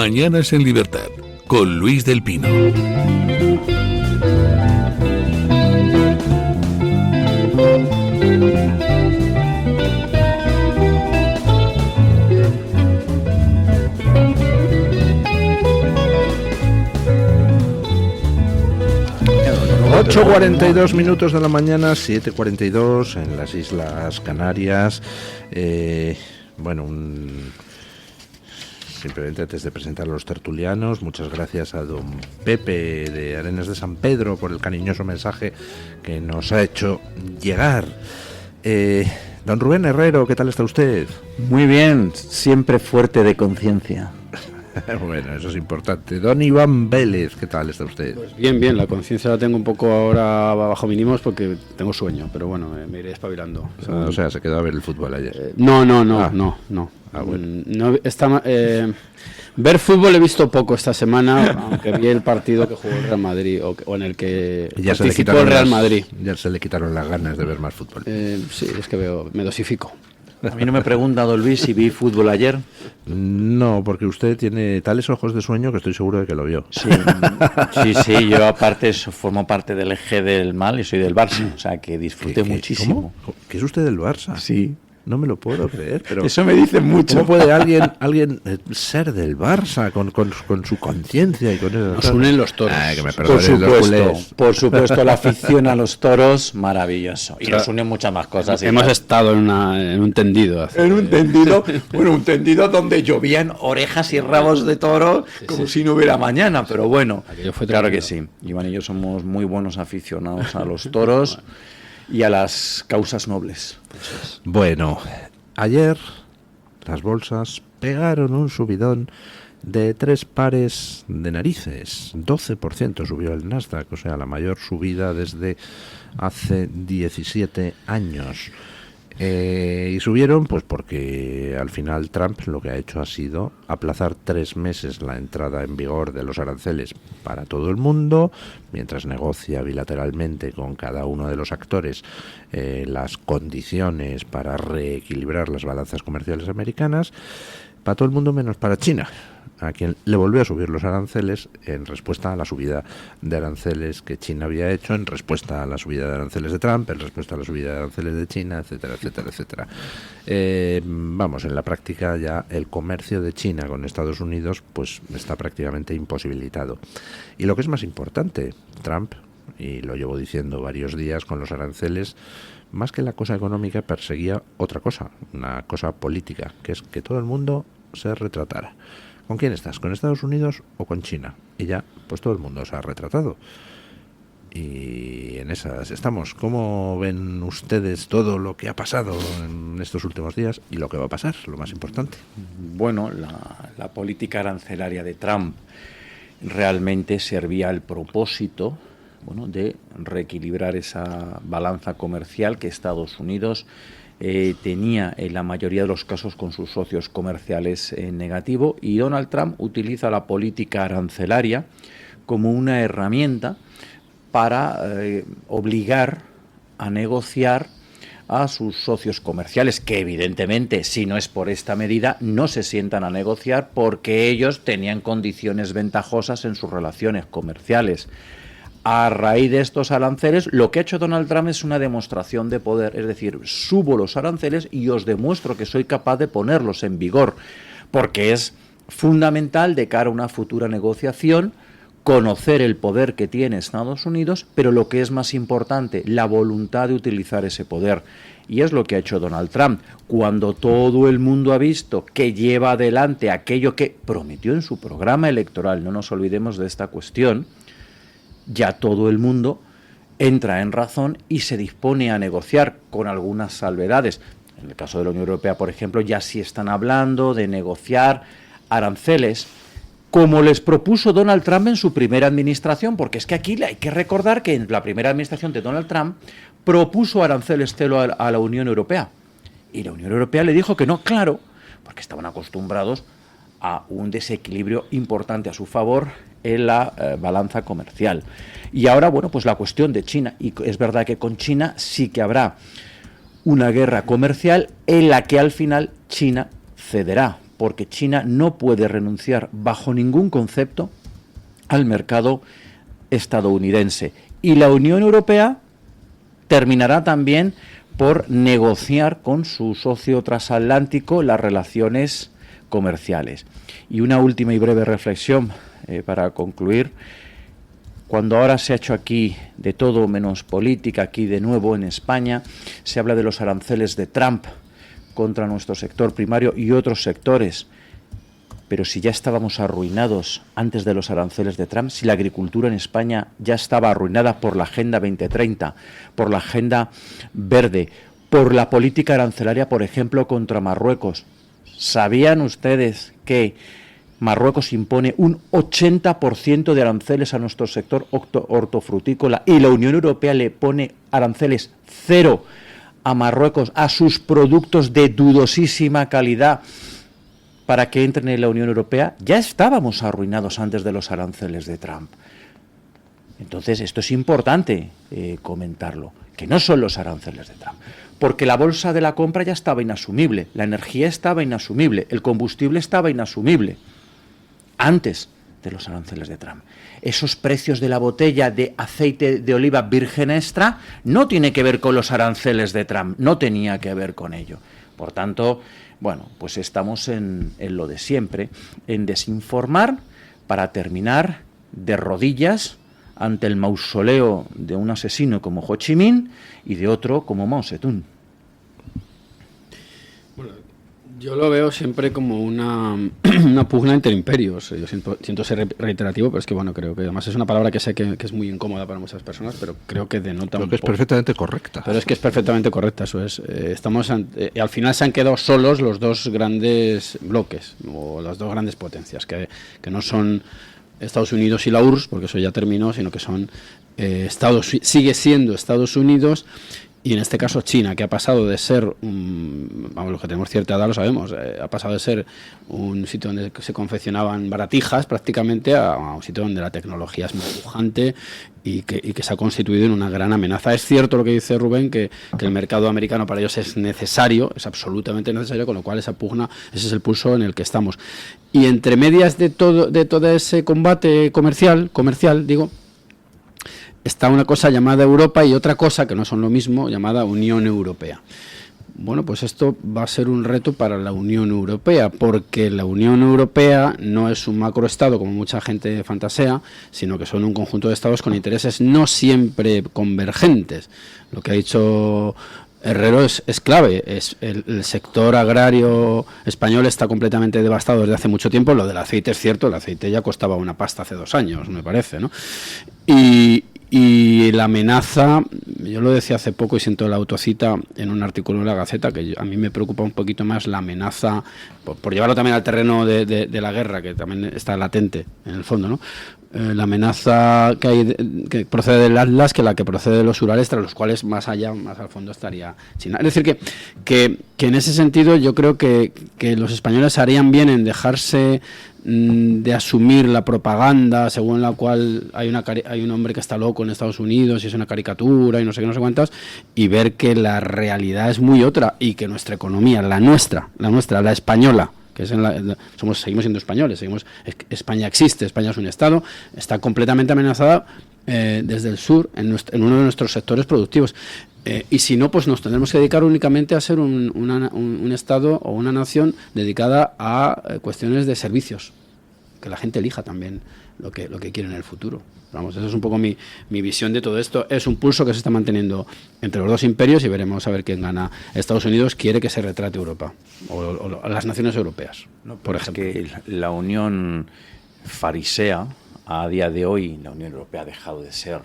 Mañanas en Libertad, con Luis del Pino. Ocho 42 minutos de la mañana, 7:42 en las Islas Canarias. Simplemente antes de presentar a los tertulianos, muchas gracias a don Pepe de Arenas de San Pedro por el cariñoso mensaje que nos ha hecho llegar. Don Rubén Herrero, ¿qué tal está usted? Muy bien, siempre fuerte de conciencia. Bueno, eso es importante. Don Iván Vélez, ¿qué tal está usted? Pues bien, la conciencia la tengo un poco ahora bajo mínimos porque tengo sueño, pero bueno, me iré espabilando. O sea, se quedó a ver el fútbol ayer. No. Bueno. Ver fútbol he visto poco esta semana, aunque vi el partido que jugó el Real Madrid o en el que ya participó el Real Madrid. Ya se le quitaron las ganas de ver más fútbol. Sí, es que me dosifico. A mí no me pregunta, don Luis, si vi fútbol ayer. No, porque usted tiene tales ojos de sueño que estoy seguro de que lo vio. Sí, yo aparte formo parte del eje del mal y soy del Barça, o sea que disfruté muchísimo. ¿Cómo? ¿Que es usted del Barça? Sí. No me lo puedo creer, pero... Eso me dice mucho. ¿Cómo puede alguien ser del Barça con su conciencia y con eso? Nos unen los toros. Que me perdonen, por supuesto, la afición a los toros, maravilloso. Y nos unen muchas más cosas. Hemos estado en un tendido. Un tendido donde llovían orejas y rabos de toro como si no hubiera mañana, pero bueno, claro que sí. Iván y yo somos muy buenos aficionados a los toros y a las causas nobles. Bueno, ayer las bolsas pegaron un subidón de 3 pares de narices. 12% subió el Nasdaq, o sea, la mayor subida desde hace 17 años. Y subieron pues porque al final Trump lo que ha hecho ha sido aplazar 3 meses la entrada en vigor de los aranceles para todo el mundo, mientras negocia bilateralmente con cada uno de los actores las condiciones para reequilibrar las balanzas comerciales americanas, para todo el mundo menos para China, a quien le volvió a subir los aranceles en respuesta a la subida de aranceles que China había hecho, en respuesta a la subida de aranceles de Trump, en respuesta a la subida de aranceles de China, etcétera, etcétera, etcétera. En la práctica ya el comercio de China con Estados Unidos pues está prácticamente imposibilitado. Y lo que es más importante, Trump, y lo llevo diciendo varios días con los aranceles, más que la cosa económica perseguía otra cosa, una cosa política, que es que todo el mundo se retratara. ¿Con quién estás? ¿Con Estados Unidos o con China? Y ya, pues todo el mundo se ha retratado. Y en esas estamos. ¿Cómo ven ustedes todo lo que ha pasado en estos últimos días y lo que va a pasar, lo más importante? Bueno, la política arancelaria de Trump realmente servía al propósito, de reequilibrar esa balanza comercial que Estados Unidos tenía en la mayoría de los casos con sus socios comerciales en negativo, y Donald Trump utiliza la política arancelaria como una herramienta para obligar a negociar a sus socios comerciales, que evidentemente, si no es por esta medida, no se sientan a negociar porque ellos tenían condiciones ventajosas en sus relaciones comerciales. A raíz de estos aranceles, lo que ha hecho Donald Trump es una demostración de poder, es decir, subo los aranceles y os demuestro que soy capaz de ponerlos en vigor, porque es fundamental de cara a una futura negociación conocer el poder que tiene Estados Unidos, pero lo que es más importante, la voluntad de utilizar ese poder. Y es lo que ha hecho Donald Trump. Cuando todo el mundo ha visto que lleva adelante aquello que prometió en su programa electoral, no nos olvidemos de esta cuestión, ya todo el mundo entra en razón y se dispone a negociar con algunas salvedades. En el caso de la Unión Europea, por ejemplo, ya sí están hablando de negociar aranceles, como les propuso Donald Trump en su primera administración, porque es que aquí hay que recordar que en la primera administración de Donald Trump propuso aranceles cero a la Unión Europea. Y la Unión Europea le dijo que no, claro, porque estaban acostumbrados a un desequilibrio importante a su favor en la balanza comercial. Y ahora, pues la cuestión de China, y es verdad que con China sí que habrá una guerra comercial en la que al final China cederá, porque China no puede renunciar bajo ningún concepto al mercado estadounidense. Y la Unión Europea terminará también por negociar con su socio transatlántico las relaciones comerciales. Y una última y breve reflexión para concluir. Cuando ahora se ha hecho aquí de todo menos política, aquí de nuevo en España, se habla de los aranceles de Trump contra nuestro sector primario y otros sectores. Pero si ya estábamos arruinados antes de los aranceles de Trump, si la agricultura en España ya estaba arruinada por la Agenda 2030, por la Agenda Verde, por la política arancelaria, por ejemplo, contra Marruecos. ¿Sabían ustedes que Marruecos impone un 80% de aranceles a nuestro sector hortofrutícola y la Unión Europea le pone aranceles cero a Marruecos, a sus productos de dudosísima calidad, para que entren en la Unión Europea? Ya estábamos arruinados antes de los aranceles de Trump. Entonces, esto es importante comentarlo, que no son los aranceles de Trump, porque la bolsa de la compra ya estaba inasumible, la energía estaba inasumible, el combustible estaba inasumible antes de los aranceles de Trump. Esos precios de la botella de aceite de oliva virgen extra no tiene que ver con los aranceles de Trump, no tenía que ver con ello. Por tanto, bueno, pues estamos en lo de siempre, en desinformar para terminar de rodillas ante el mausoleo de un asesino como Ho Chi Minh y de otro como Mao Zedong. Yo lo veo siempre como una pugna entre imperios. Yo siento ser reiterativo, pero es que bueno, creo que además es una palabra que sé que es muy incómoda para muchas personas, pero creo que denota Creo que es perfectamente correcta. Pero es que es perfectamente correcta, eso es. Al final se han quedado solos los dos grandes bloques, o las dos grandes potencias, que no son Estados Unidos y la URSS, porque eso ya terminó, sino que son sigue siendo Estados Unidos. Y en este caso China, que ha pasado de ser, vamos, los que tenemos cierta edad lo sabemos, ha pasado de ser un sitio donde se confeccionaban baratijas prácticamente a un sitio donde la tecnología es muy pujante y que se ha constituido en una gran amenaza. Es cierto lo que dice Rubén, que el mercado americano para ellos es necesario, es absolutamente necesario, con lo cual esa pugna, ese es el pulso en el que estamos. Y entre medias de todo ese combate comercial, digo, está una cosa llamada Europa y otra cosa, que no son lo mismo, llamada Unión Europea. Bueno, pues esto va a ser un reto para la Unión Europea, porque la Unión Europea no es un macroestado, como mucha gente fantasea, sino que son un conjunto de estados con intereses no siempre convergentes. Lo que ha dicho Herrero es clave. El sector agrario español está completamente devastado desde hace mucho tiempo. Lo del aceite es cierto, el aceite ya costaba una pasta hace 2 años, me parece, ¿no? Y la amenaza, yo lo decía hace poco y siento la autocita en un artículo en la Gaceta, que a mí me preocupa un poquito más la amenaza, por llevarlo también al terreno de la guerra, que también está latente en el fondo, ¿no? La amenaza que procede del Atlas que la que procede de los Urales, tras los cuales más allá, más al fondo estaría China. Es decir, que en ese sentido yo creo que los españoles harían bien en dejarse de asumir la propaganda según la cual hay un hombre que está loco en Estados Unidos y es una caricatura y no sé qué, no sé cuántas, y ver que la realidad es muy otra y que nuestra economía, la nuestra, la española, que seguimos siendo españoles, España existe, España es un Estado, está completamente amenazada desde el sur en uno de nuestros sectores productivos. Y si no, pues nos tendremos que dedicar únicamente a ser un Estado o una nación dedicada a cuestiones de servicios, que la gente elija también lo que quiere en el futuro. Vamos, esa es un poco mi visión de todo esto. Es un pulso que se está manteniendo entre los dos imperios y veremos a ver quién gana. Estados Unidos quiere que se retrate Europa o las naciones europeas, por ejemplo. Es que la Unión farisea, a día de hoy, la Unión Europea ha dejado de ser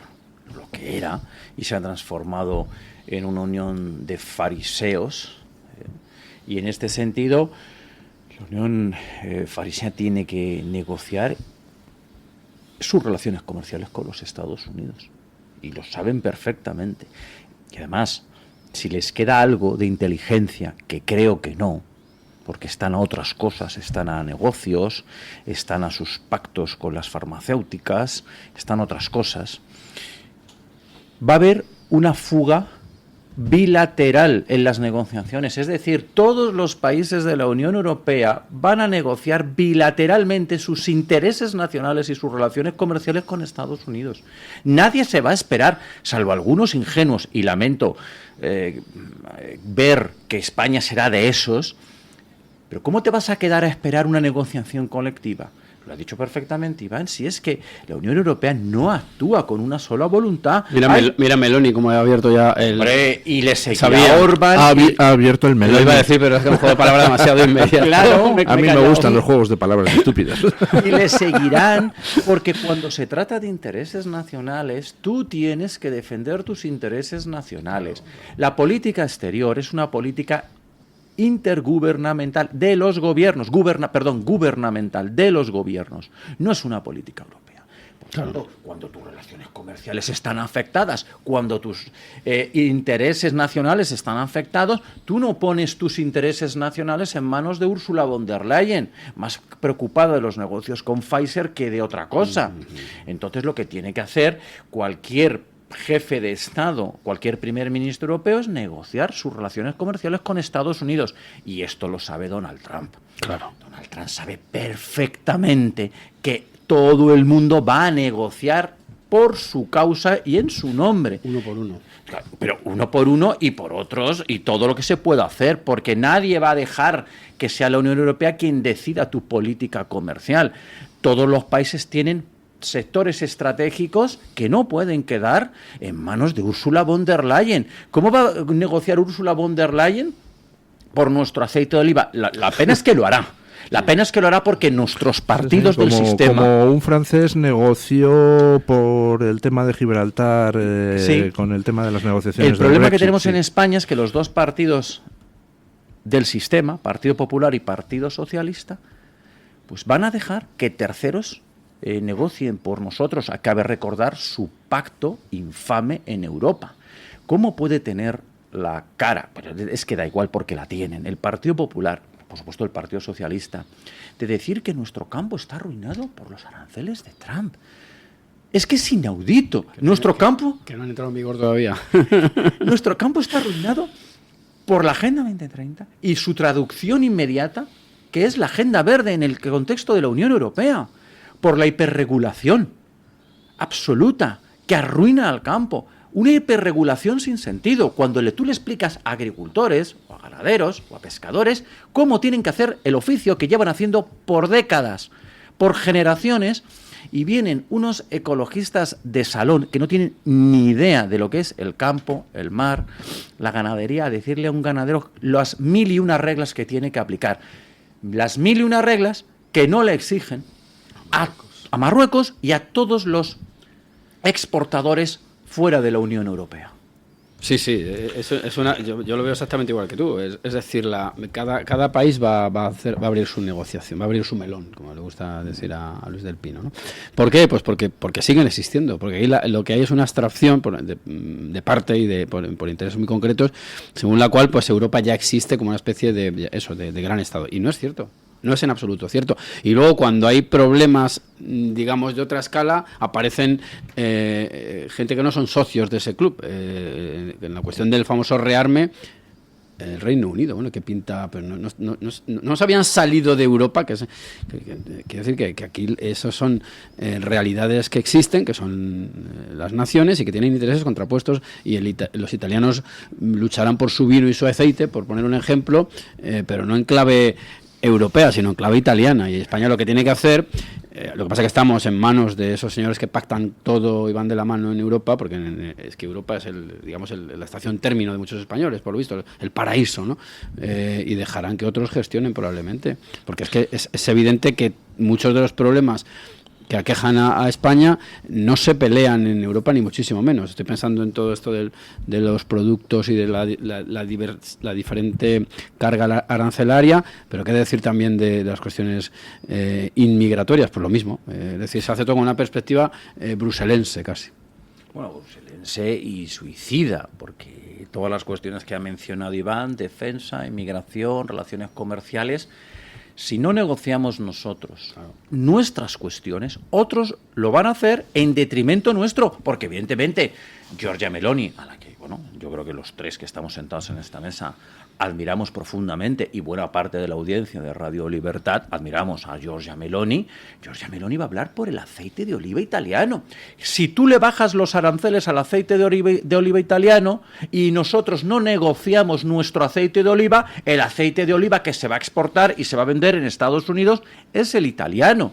lo que era y se ha transformado en una unión de fariseos, y en este sentido la Unión farisea tiene que negociar sus relaciones comerciales con los Estados Unidos y lo saben perfectamente. Y además, si les queda algo de inteligencia, que creo que no, porque están a otras cosas, están a negocios, están a sus pactos con las farmacéuticas, están a otras cosas, va a haber una fuga bilateral en las negociaciones, es decir, todos los países de la Unión Europea van a negociar bilateralmente sus intereses nacionales y sus relaciones comerciales con Estados Unidos. Nadie se va a esperar, salvo algunos ingenuos, y lamento ver que España será de esos, pero ¿cómo te vas a quedar a esperar una negociación colectiva? Lo ha dicho perfectamente Iván, si es que la Unión Europea no actúa con una sola voluntad. Mira Meloni, como ha abierto ya el... Hombre, y le seguirá Orbán... Ha abierto el melón. Lo iba a decir, pero es que un juego de palabras demasiado inmediato. Claro, a mí me gustan los juegos de palabras estúpidas. Y le seguirán, porque cuando se trata de intereses nacionales, tú tienes que defender tus intereses nacionales. La política exterior es una política intergubernamental de los gobiernos, gubernamental de los gobiernos, no es una política europea. Por tanto, cuando tus relaciones comerciales están afectadas, cuando tus intereses nacionales están afectados, tú no pones tus intereses nacionales en manos de Ursula von der Leyen, más preocupada de los negocios con Pfizer que de otra cosa. Entonces, lo que tiene que hacer cualquier jefe de Estado, cualquier primer ministro europeo, es negociar sus relaciones comerciales con Estados Unidos. Y esto lo sabe Donald Trump. Claro. Donald Trump sabe perfectamente que todo el mundo va a negociar por su causa y en su nombre. Uno por uno. Claro, pero uno por uno y por otros y todo lo que se pueda hacer, porque nadie va a dejar que sea la Unión Europea quien decida tu política comercial. Todos los países tienen sectores estratégicos que no pueden quedar en manos de Ursula von der Leyen. ¿Cómo va a negociar Ursula von der Leyen por nuestro aceite de oliva? La pena es que lo hará. La pena es que lo hará porque nuestros partidos del sistema... Como un francés negoció por el tema de Gibraltar con el tema de las negociaciones. El problema Brexit, que tenemos en España es que los dos partidos del sistema, Partido Popular y Partido Socialista, pues van a dejar que terceros negocien por nosotros. Cabe recordar su pacto infame en Europa. ¿Cómo puede tener la cara? Pero es que da igual porque la tienen. El Partido Popular, por supuesto el Partido Socialista, de decir que nuestro campo está arruinado por los aranceles de Trump. Es que es inaudito. Nuestro campo... Que no han entrado en vigor todavía. Nuestro campo está arruinado por la Agenda 2030 y su traducción inmediata, que es la Agenda Verde en el contexto de la Unión Europea, por la hiperregulación absoluta que arruina al campo. Una hiperregulación sin sentido. Cuando tú le explicas a agricultores, o a ganaderos, o a pescadores, cómo tienen que hacer el oficio que llevan haciendo por décadas, por generaciones, y vienen unos ecologistas de salón que no tienen ni idea de lo que es el campo, el mar, la ganadería, a decirle a un ganadero las 1001 reglas que tiene que aplicar. Las 1001 reglas que no le exigen a Marruecos y a todos los exportadores fuera de la Unión Europea. Sí, yo lo veo exactamente igual que tú. Es decir, cada país va a abrir su negociación, va a abrir su melón, como le gusta decir a Luis del Pino, ¿no? ¿Por qué? Pues porque siguen existiendo, porque ahí lo que hay es una abstracción de parte y por intereses muy concretos, según la cual pues Europa ya existe como una especie de gran Estado. Y no es cierto. No es en absoluto cierto. Y luego cuando hay problemas, digamos, de otra escala, aparecen gente que no son socios de ese club. En la cuestión del famoso rearme, el Reino Unido, bueno, que pinta, pero no se habían salido de Europa, quiero decir que aquí esos son realidades que existen, que son las naciones y que tienen intereses contrapuestos, y los italianos lucharán por su vino y su aceite, por poner un ejemplo, pero no en clave europea, sino en clave italiana. Y España lo que tiene que hacer, lo que pasa es que estamos en manos de esos señores que pactan todo y van de la mano en Europa, porque es que Europa es la estación término de muchos españoles, por lo visto, el paraíso, ¿no? Y dejarán que otros gestionen probablemente, porque es que es evidente que muchos de los problemas que aquejan a España no se pelean en Europa ni muchísimo menos. Estoy pensando en todo esto de los productos y de la diferente carga arancelaria, pero qué decir también de las cuestiones inmigratorias, pues lo mismo. Es decir, se hace todo con una perspectiva bruselense casi. Bueno, bruselense y suicida, porque todas las cuestiones que ha mencionado Iván, defensa, inmigración, relaciones comerciales, si no negociamos nosotros nuestras cuestiones, otros lo van a hacer en detrimento nuestro, porque evidentemente Giorgia Meloni, a la que, bueno, yo creo que los tres que estamos sentados en esta mesa admiramos profundamente, y buena parte de la audiencia de Radio Libertad admiramos a Giorgia Meloni. Giorgia Meloni va a hablar por el aceite de oliva italiano. Si tú le bajas los aranceles al aceite de oliva italiano y nosotros no negociamos nuestro aceite de oliva, el aceite de oliva que se va a exportar y se va a vender en Estados Unidos es el italiano.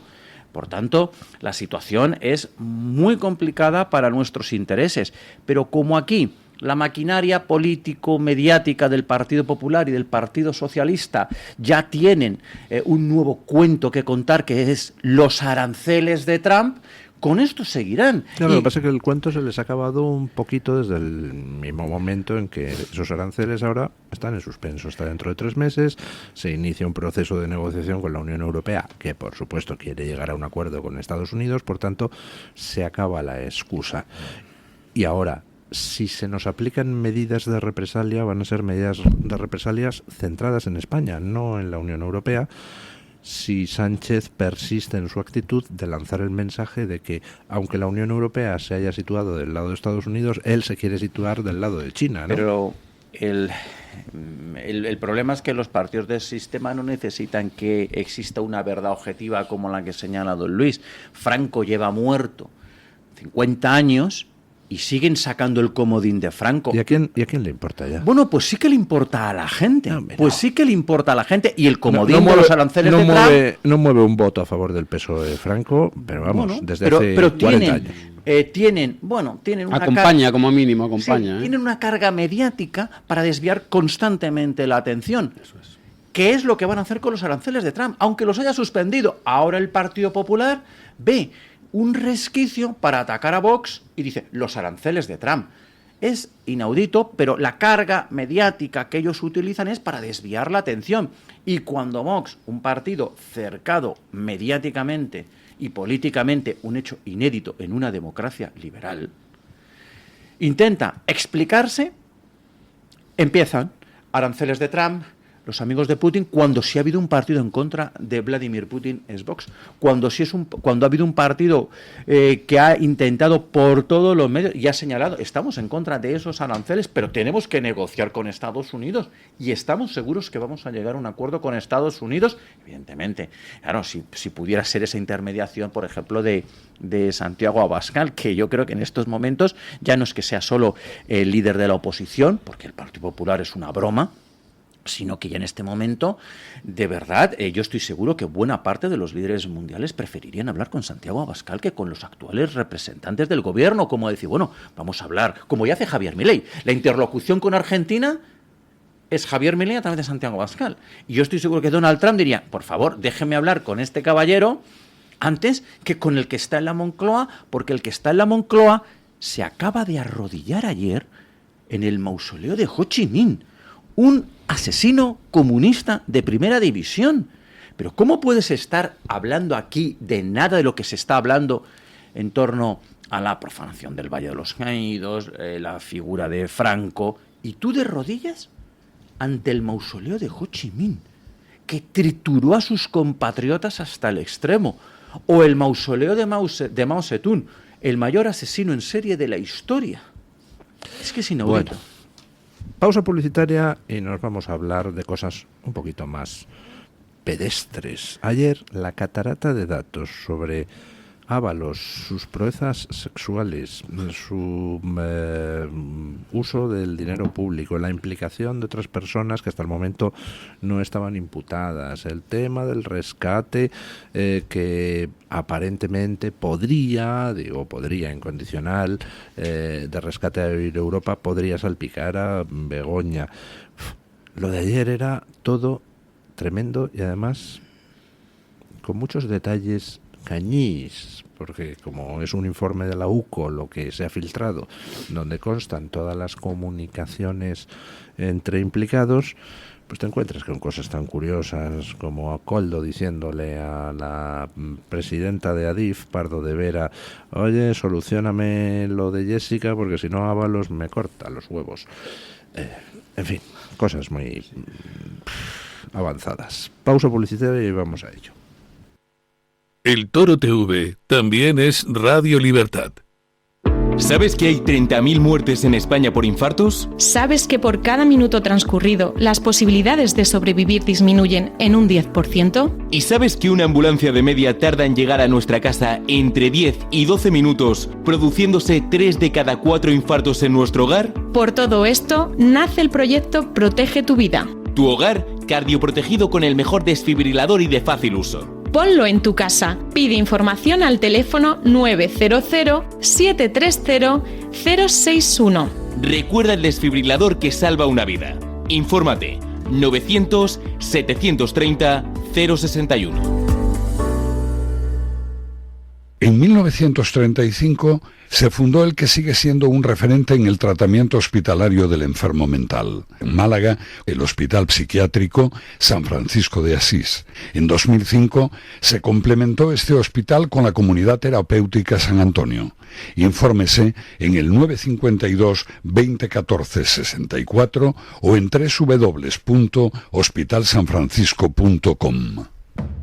Por tanto, la situación es muy complicada para nuestros intereses. Pero como aquí la maquinaria político-mediática del Partido Popular y del Partido Socialista ya tienen un nuevo cuento que contar, que es los aranceles de Trump, con esto seguirán. Claro, lo que pasa es que el cuento se les ha acabado un poquito desde el mismo momento en que esos aranceles ahora están en suspenso. Está dentro de 3 meses, se inicia un proceso de negociación con la Unión Europea, que por supuesto quiere llegar a un acuerdo con Estados Unidos, por tanto, se acaba la excusa. Y ahora, si se nos aplican medidas de represalia, van a ser medidas de represalias centradas en España, no en la Unión Europea, si Sánchez persiste en su actitud de lanzar el mensaje de que, aunque la Unión Europea se haya situado del lado de Estados Unidos, él se quiere situar del lado de China, ¿no? Pero el problema es que los partidos del sistema no necesitan que exista una verdad objetiva como la que señala don Luis. Franco lleva muerto 50 años y siguen sacando el comodín de Franco. ¿Y a quién le importa ya? Bueno, pues sí que le importa a la gente. No, hombre, pues no. sí que le importa a la gente. Y el comodín No de los aranceles de Trump... No mueve un voto a favor del PSOE de Franco, pero vamos, Bueno, desde hace 40 años. Tienen una acompaña, como mínimo, acompaña. Sí, tienen una carga mediática para desviar constantemente la atención. Eso es. ¿Qué es lo que van a hacer con los aranceles de Trump? Aunque los haya suspendido, ahora el Partido Popular ve un resquicio para atacar a Vox y dice, los aranceles de Trump. Es inaudito, pero la carga mediática que ellos utilizan es para desviar la atención. Y cuando Vox, un partido cercado mediáticamente y políticamente, un hecho inédito en una democracia liberal, intenta explicarse, empiezan aranceles de Trump, los amigos de Putin, cuando sí ha habido un partido en contra de Vladimir Putin es Vox, cuando ha habido un partido que ha intentado por todos los medios y ha señalado, estamos en contra de esos aranceles, pero tenemos que negociar con Estados Unidos y estamos seguros que vamos a llegar a un acuerdo con Estados Unidos. Evidentemente, claro, si pudiera ser esa intermediación, por ejemplo, de Santiago Abascal, que yo creo que en estos momentos ya no es que sea solo el líder de la oposición, porque el Partido Popular es una broma, sino que ya en este momento, de verdad, yo estoy seguro que buena parte de los líderes mundiales preferirían hablar con Santiago Abascal que con los actuales representantes del gobierno, como decir, bueno, vamos a hablar, como ya hace Javier Milei. La interlocución con Argentina es Javier Milei a través de Santiago Abascal. Y yo estoy seguro que Donald Trump diría, por favor, déjeme hablar con este caballero antes que con el que está en la Moncloa, porque el que está en la Moncloa se acaba de arrodillar ayer en el mausoleo de Ho Chi Minh, un asesino comunista de primera división. Pero ¿cómo puedes estar hablando aquí de nada de lo que se está hablando en torno a la profanación del Valle de los Caídos, la figura de Franco, y tú de rodillas ante el mausoleo de Ho Chi Minh, que trituró a sus compatriotas hasta el extremo, o el mausoleo de Mao Zedong, el mayor asesino en serie de la historia? Es que es inaudito. Bueno, pausa publicitaria y nos vamos a hablar de cosas un poquito más pedestres. Ayer, la catarata de datos sobre Ábalos, sus proezas sexuales, su uso del dinero público, la implicación de otras personas que hasta el momento no estaban imputadas, el tema del rescate que aparentemente podría en condicional de rescate a Europa, podría salpicar a Begoña. Lo de ayer era todo tremendo y además con muchos detalles cañís, porque como es un informe de la UCO lo que se ha filtrado, donde constan todas las comunicaciones entre implicados, pues te encuentras con cosas tan curiosas como a Koldo diciéndole a la presidenta de Adif, Pardo de Vera, oye, solucióname lo de Jessica porque si no Ábalos me corta los huevos. En fin, cosas muy avanzadas. Pausa publicitaria y vamos a ello. El Toro TV también es Radio Libertad. ¿Sabes que hay 30.000 muertes en España por infartos? ¿Sabes que por cada minuto transcurrido las posibilidades de sobrevivir disminuyen en un 10%? ¿Y sabes que una ambulancia de media tarda en llegar a nuestra casa entre 10 y 12 minutos, produciéndose 3 de cada 4 infartos en nuestro hogar? Por todo esto, nace el proyecto Protege tu Vida. Tu hogar cardioprotegido con el mejor desfibrilador y de fácil uso. Ponlo en tu casa. Pide información al teléfono 900-730-061. Recuerda el desfibrilador que salva una vida. Infórmate 900-730-061. En 1935 se fundó el que sigue siendo un referente en el tratamiento hospitalario del enfermo mental. En Málaga, el Hospital Psiquiátrico San Francisco de Asís. En 2005 se complementó este hospital con la Comunidad Terapéutica San Antonio. Infórmese en el 952 2014 64 o en www.hospitalsanfrancisco.com.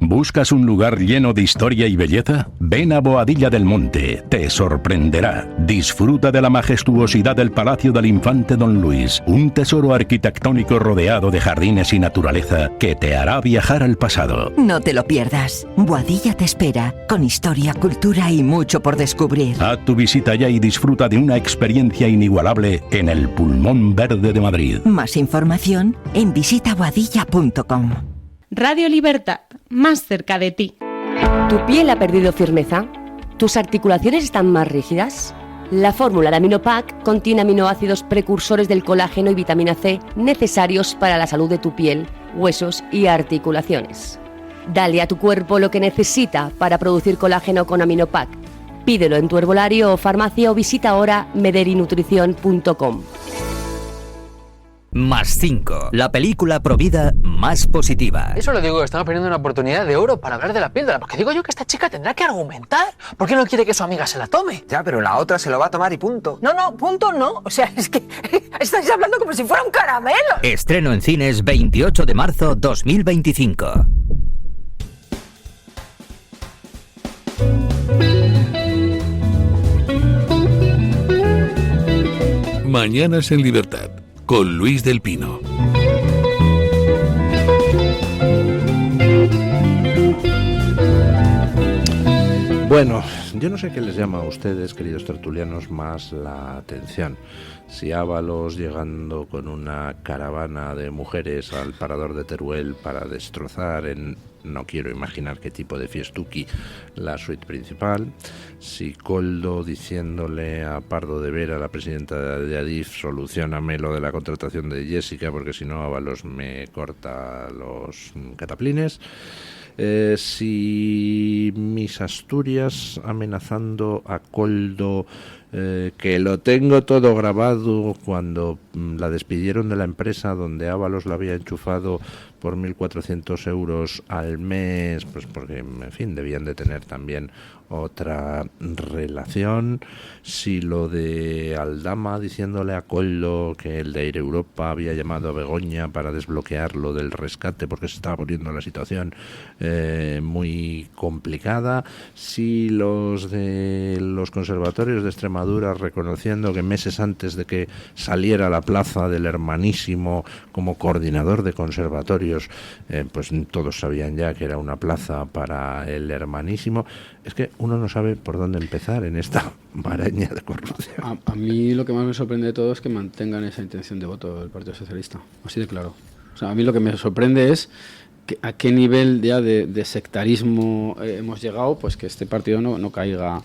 ¿Buscas un lugar lleno de historia y belleza? Ven a Boadilla del Monte, te sorprenderá. Disfruta de la majestuosidad del Palacio del Infante Don Luis, un tesoro arquitectónico rodeado de jardines y naturaleza que te hará viajar al pasado. No te lo pierdas. Boadilla te espera, con historia, cultura y mucho por descubrir. Haz tu visita ya y disfruta de una experiencia inigualable en el Pulmón Verde de Madrid. Más información en visitaboadilla.com. Radio Libertad, más cerca de ti. ¿Tu piel ha perdido firmeza? ¿Tus articulaciones están más rígidas? La fórmula de Aminopac contiene aminoácidos precursores del colágeno y vitamina C necesarios para la salud de tu piel, huesos y articulaciones. Dale a tu cuerpo lo que necesita para producir colágeno con Aminopac. Pídelo en tu herbolario o farmacia o visita ahora mederinutrición.com. Más 5, la película provida más positiva. Eso lo digo, estamos perdiendo una oportunidad de oro para hablar de la píldora, porque digo yo que esta chica tendrá que argumentar. ¿Por qué no quiere que su amiga se la tome? Ya, pero la otra se lo va a tomar y punto. No, punto no. O sea, es que estáis hablando como si fuera un caramelo. Estreno en cines 28 de marzo 2025. Mañanas en Libertad, con Luis del Pino. Bueno, yo no sé qué les llama a ustedes, queridos tertulianos, más la atención. Si Ábalos llegando con una caravana de mujeres al parador de Teruel para destrozar no quiero imaginar qué tipo de fiestuki, la suite principal. Si Koldo diciéndole a Pardo de Vera, la presidenta de Adif, solucióname lo de la contratación de Jessica, porque si no Ábalos me corta los cataplines. Si Miss Asturias amenazando a Koldo, que lo tengo todo grabado cuando la despidieron de la empresa donde Ábalos la había enchufado por 1.400 euros al mes, pues porque, en fin, debían de tener también otra relación. Si lo de Aldama diciéndole a Koldo que el de Air Europa había llamado a Begoña para desbloquear lo del rescate porque se estaba poniendo la situación muy complicada. Si los de los conservatorios de Extremadura reconociendo que meses antes de que saliera a la plaza del Hermanísimo como coordinador de conservatorios, pues todos sabían ya que era una plaza para el Hermanísimo. Es que uno no sabe por dónde empezar en esta maraña de corrupción. A mí lo que más me sorprende de todo es que mantengan esa intención de voto del Partido Socialista, así de claro. O sea, a mí lo que me sorprende es a qué nivel ya de sectarismo hemos llegado, pues que este partido no caiga,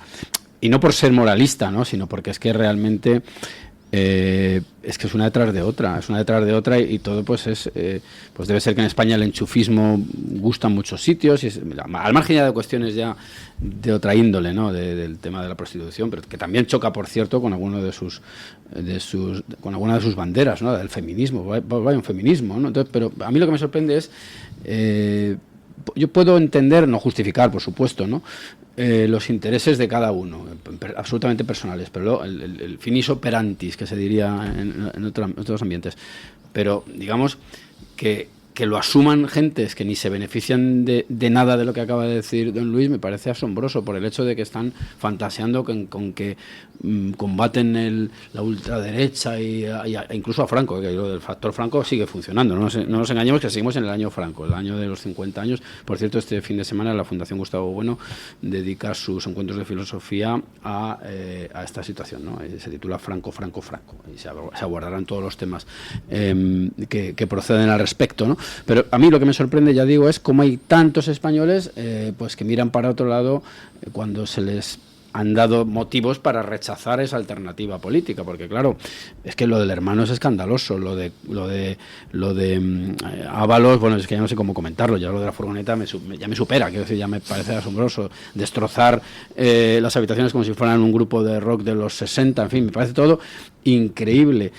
y no por ser moralista, ¿no?, sino porque es que realmente es que es una detrás de otra y todo pues pues debe ser que en España el enchufismo gusta en muchos sitios y al margen ya de cuestiones ya de otra índole, ¿no?, del tema de la prostitución, pero que también choca, por cierto, con alguna de sus banderas, ¿no?, del feminismo. Vaya un feminismo, ¿no? Entonces, pero a mí lo que me sorprende es yo puedo entender, no justificar, por supuesto, ¿no?, los intereses de cada uno, absolutamente personales, pero el finis operantis, que se diría en otros ambientes. Pero digamos que que lo asuman gentes que ni se benefician de nada de lo que acaba de decir don Luis, me parece asombroso por el hecho de que están fantaseando con que combaten la ultraderecha e incluso a Franco, que lo del factor Franco sigue funcionando. No nos engañemos que seguimos en el año Franco, el año de los 50 años. Por cierto, este fin de semana la Fundación Gustavo Bueno dedica sus encuentros de filosofía a esta situación, ¿no? Se titula Franco, Franco, Franco, y se abordarán todos los temas que proceden al respecto, ¿no? Pero a mí lo que me sorprende, ya digo, es cómo hay tantos españoles pues que miran para otro lado cuando se les han dado motivos para rechazar esa alternativa política, porque claro, es que lo del hermano es escandaloso, lo de Ábalos, bueno, es que ya no sé cómo comentarlo, ya lo de la furgoneta ya me supera, quiero decir, ya me parece asombroso, destrozar las habitaciones como si fueran un grupo de rock de los 60, en fin, me parece todo increíble,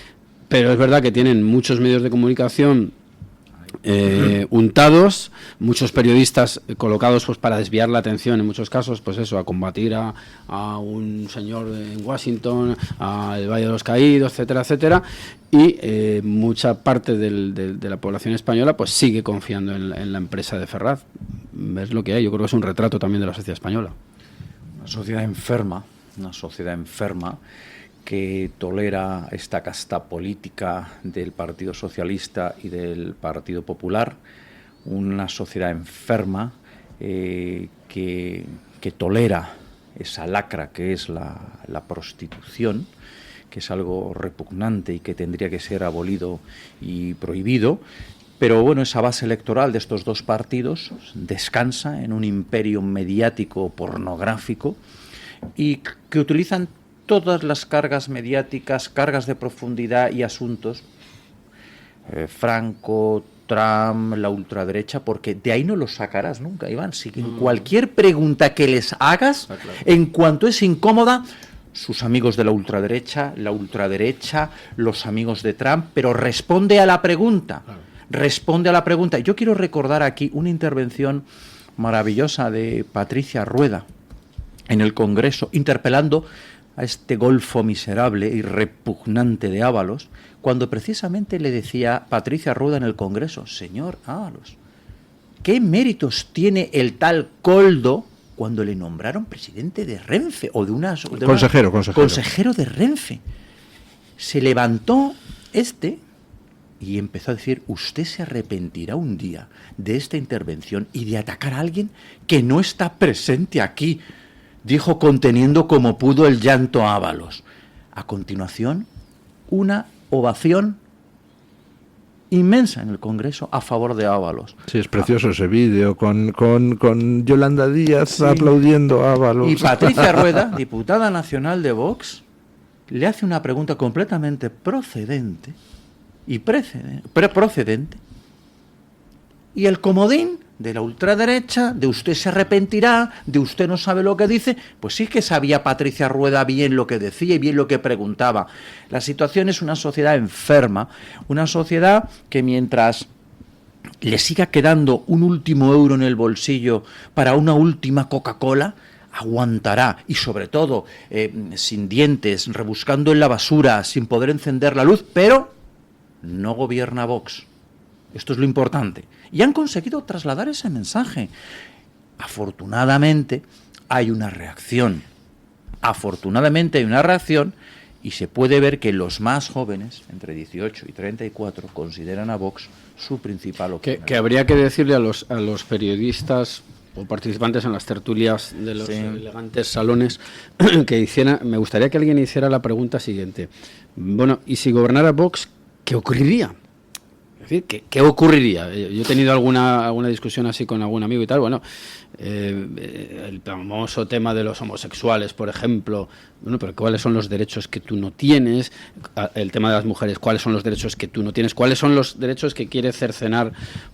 pero es verdad que tienen muchos medios de comunicación untados, muchos periodistas colocados pues para desviar la atención en muchos casos, pues eso, a combatir a un señor en Washington, al Valle de los Caídos, etcétera, etcétera, y mucha parte de la población española pues sigue confiando en la empresa de Ferraz. Es lo que hay, yo creo que es un retrato también de la sociedad española. Una sociedad enferma que tolera esta casta política del Partido Socialista y del Partido Popular, una sociedad enferma que tolera esa lacra que es la prostitución, que es algo repugnante y que tendría que ser abolido y prohibido. Pero bueno, esa base electoral de estos dos partidos descansa en un imperio mediático pornográfico y que utilizan todas las cargas mediáticas, cargas de profundidad y asuntos, Franco, Trump, la ultraderecha, porque de ahí no los sacarás nunca, Iván. Si en cualquier pregunta que les hagas, en cuanto es incómoda, sus amigos de la ultraderecha, los amigos de Trump, pero responde a la pregunta, Yo quiero recordar aquí una intervención maravillosa de Patricia Rueda en el Congreso, interpelando a este golfo miserable y repugnante de Ábalos, cuando precisamente le decía Patricia Rueda en el Congreso: señor Ábalos, ¿qué méritos tiene el tal Koldo cuando le nombraron presidente de Renfe o consejero de Renfe? Se levantó y empezó a decir: usted se arrepentirá un día de esta intervención y de atacar a alguien que no está presente aquí. Dijo conteniendo como pudo el llanto a Ábalos. A continuación, una ovación inmensa en el Congreso a favor de Ábalos. Sí, es precioso ese vídeo con Yolanda Díaz aplaudiendo a Ábalos. Y Patricia Rueda, diputada nacional de Vox, le hace una pregunta completamente procedente, y el comodín de la ultraderecha, de usted se arrepentirá, de usted no sabe lo que dice, pues sí que sabía Patricia Rueda bien lo que decía y bien lo que preguntaba. La situación es una sociedad enferma, una sociedad que mientras le siga quedando un último euro en el bolsillo para una última Coca-Cola, aguantará, y sobre todo sin dientes, rebuscando en la basura, sin poder encender la luz, pero no gobierna Vox. Esto es lo importante. Y han conseguido trasladar ese mensaje. Afortunadamente hay una reacción. Y se puede ver que los más jóvenes, entre 18 y 34, consideran a Vox su principal opción. Que habría que decirle a los periodistas o participantes en las tertulias de los elegantes salones me gustaría que alguien hiciera la pregunta siguiente. Bueno, ¿y si gobernara Vox, qué ocurriría? Es decir, ¿qué ocurriría? Yo he tenido alguna discusión así con algún amigo y tal. Bueno, el famoso tema de los homosexuales, por ejemplo. Bueno, pero ¿cuáles son los derechos que tú no tienes? El tema de las mujeres, ¿cuáles son los derechos que tú no tienes? ¿Cuáles son los derechos que quiere cercenar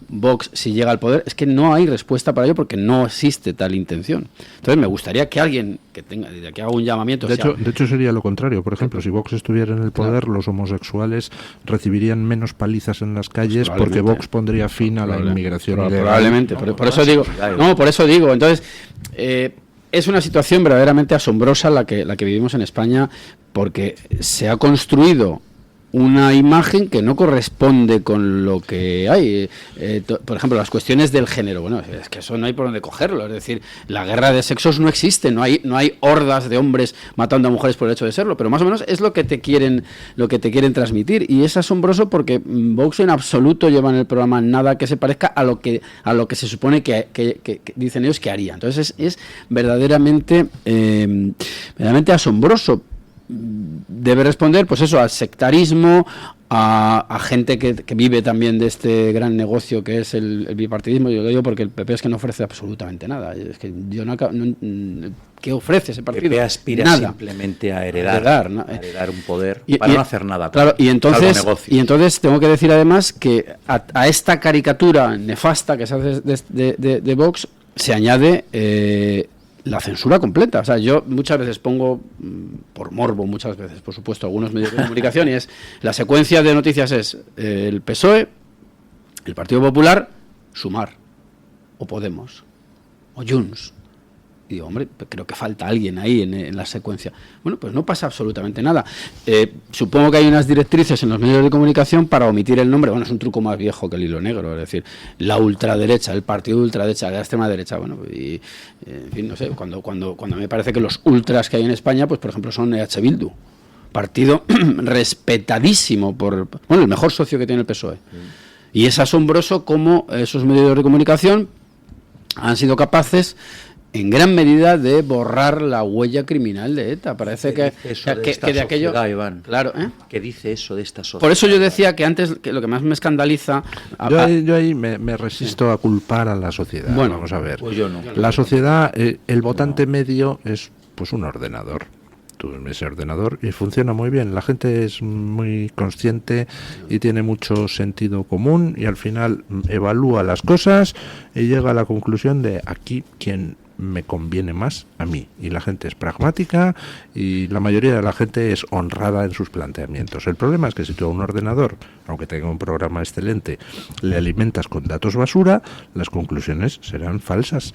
Vox si llega al poder? Es que no hay respuesta para ello porque no existe tal intención. Entonces me gustaría que alguien que haga un llamamiento. De hecho sería lo contrario. Por ejemplo, si Vox estuviera en el poder, los homosexuales recibirían menos palizas en las calles porque Vox pondría fin a la inmigración ilegal. Probablemente. Por eso digo. Entonces, es una situación verdaderamente asombrosa la que vivimos en España, porque se ha construido una imagen que no corresponde con lo que hay. Por ejemplo, las cuestiones del género. Bueno, es que eso no hay por dónde cogerlo. Es decir, la guerra de sexos no existe. No hay hordas de hombres matando a mujeres por el hecho de serlo. Pero más o menos es lo que te quieren transmitir. Y es asombroso porque Vox en absoluto lleva en el programa nada que se parezca a lo que se supone que dicen ellos que haría. Entonces es verdaderamente asombroso. Debe responder, pues eso, al sectarismo, a gente que vive también de este gran negocio que es el bipartidismo. Yo lo digo porque el PP es que no ofrece absolutamente nada. Es que yo ¿qué ofrece ese partido? El PP aspira nada. Simplemente a heredar un poder para no hacer nada. Claro, y entonces tengo que decir además que a esta caricatura nefasta que se hace de Vox se añade la censura completa. O sea, yo muchas veces pongo, por morbo muchas veces, por supuesto, algunos medios de comunicación, y es, la secuencia de noticias es el PSOE, el Partido Popular, Sumar, o Podemos, o Junts. Y digo, hombre, creo que falta alguien ahí en la secuencia. Bueno, pues no pasa absolutamente nada. Supongo que hay unas directrices en los medios de comunicación para omitir el nombre. Bueno, es un truco más viejo que el hilo negro, es decir, la ultraderecha, el partido de ultraderecha, la extrema derecha. Bueno, y en fin, no sé, cuando me parece que los ultras que hay en España, pues por ejemplo son EH Bildu, partido respetadísimo por, bueno, el mejor socio que tiene el PSOE. Y es asombroso cómo esos medios de comunicación han sido capaces en gran medida de borrar la huella criminal de ETA. Parece que de aquello, Iván, claro, ¿qué dice eso de esta sociedad? Por eso yo decía que antes, que lo que más me escandaliza... Yo ahí me resisto a culpar a la sociedad. Bueno, vamos a ver. Pues yo no. La sociedad, el votante medio es pues un ordenador. Tú ves ese ordenador y funciona muy bien. La gente es muy consciente y tiene mucho sentido común, y al final evalúa las cosas y llega a la conclusión de aquí quien me conviene más a mí, y la gente es pragmática y la mayoría de la gente es honrada en sus planteamientos. El problema es que si tú a un ordenador, aunque tenga un programa excelente, le alimentas con datos basura, las conclusiones serán falsas.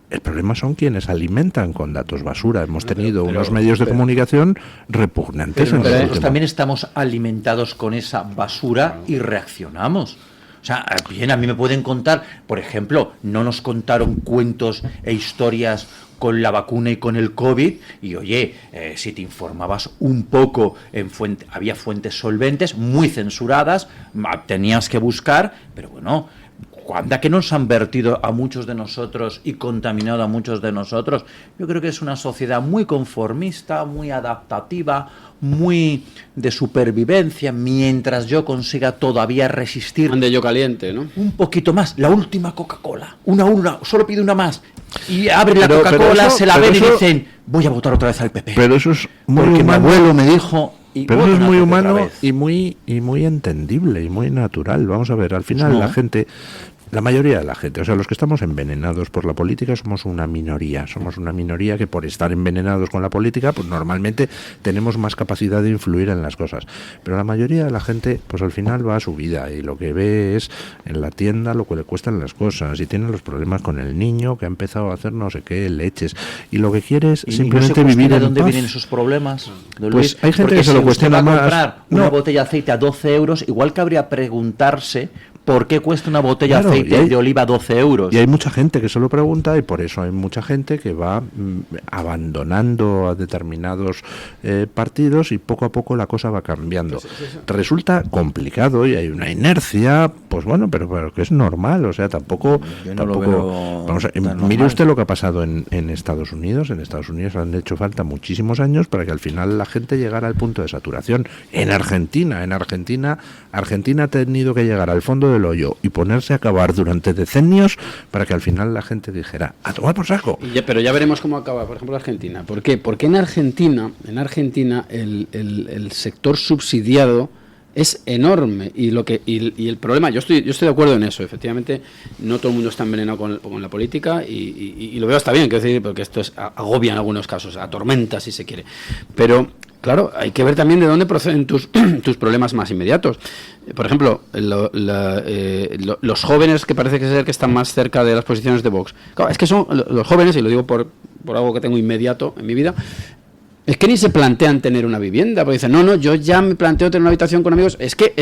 El problema son quienes alimentan con datos basura. Hemos tenido unos medios de comunicación repugnantes. Pero nosotros también estamos alimentados con esa basura y reaccionamos. O sea, bien, a mí me pueden contar, por ejemplo, no nos contaron cuentos e historias con la vacuna y con el COVID, y oye, si te informabas un poco, había fuentes solventes, muy censuradas, tenías que buscar, pero bueno, ¿cuándo que nos han vertido a muchos de nosotros y contaminado a muchos de nosotros? Yo creo que es una sociedad muy conformista, muy adaptativa, muy de supervivencia, mientras yo consiga todavía resistir. Ande yo caliente, ¿no? Un poquito más, la última Coca-Cola, una, solo pide una más. Y abren la Coca-Cola, se la ven y dicen, voy a votar otra vez al PP. Pero eso es muy porque humano. Mi abuelo me dijo... Pero eso es muy humano y muy entendible y muy natural. Vamos a ver, al final la gente... La mayoría de la gente, o sea, los que estamos envenenados por la política somos una minoría que por estar envenenados con la política, pues normalmente tenemos más capacidad de influir en las cosas. Pero la mayoría de la gente, pues al final va a su vida y lo que ve es en la tienda lo que le cuestan las cosas, y tiene los problemas con el niño que ha empezado a hacer no sé qué, leches, y lo que quiere es simplemente vivir en paz. ¿De dónde vienen esos problemas, don Luis? Pues hay gente que se lo cuestiona más. Comprar una botella de aceite a 12 euros, igual cabría preguntarse ¿por qué cuesta una botella de aceite de oliva 12 euros? Y hay mucha gente que se lo pregunta, y por eso hay mucha gente que va abandonando a determinados partidos, y poco a poco la cosa va cambiando. Resulta complicado y hay una inercia, pues bueno, pero que es normal, o sea, tampoco vamos a, mire usted lo que ha pasado en Estados Unidos. En Estados Unidos han hecho falta muchísimos años para que al final la gente llegara al punto de saturación. En Argentina ha tenido que llegar al fondo del hoyo y ponerse a cavar durante decenios para que al final la gente dijera, a tomar por saco. Pero ya veremos cómo acaba, por ejemplo, Argentina. ¿Por qué? Porque en Argentina el sector subsidiado es enorme, y el problema, yo estoy de acuerdo en eso. Efectivamente, no todo el mundo está envenenado con la política, y lo veo hasta bien, quiero decir, porque esto agobia en algunos casos, atormenta si se quiere. Pero claro, hay que ver también de dónde proceden tus problemas más inmediatos. Por ejemplo, los jóvenes, que parece que están más cerca de las posiciones de Vox. Claro, es que son los jóvenes, y lo digo por algo que tengo inmediato en mi vida, Es que ni se plantean tener una vivienda, porque dicen, no, yo ya me planteo tener una habitación con amigos. Es que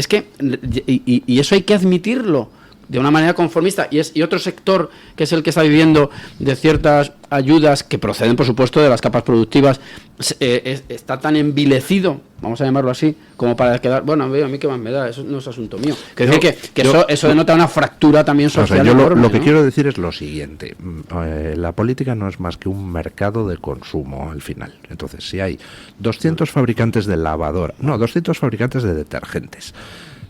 y eso hay que admitirlo de una manera conformista, y otro sector que es el que está viviendo de ciertas ayudas que proceden, por supuesto, de las capas productivas, está tan envilecido, vamos a llamarlo así, como para quedar, bueno, a mí qué más me da, eso no es asunto mío. Eso denota una fractura también social. O sea, enorme, lo que ¿no? quiero decir es lo siguiente, la política no es más que un mercado de consumo al final. Entonces, si hay 200 fabricantes de lavadora, 200 fabricantes de detergentes,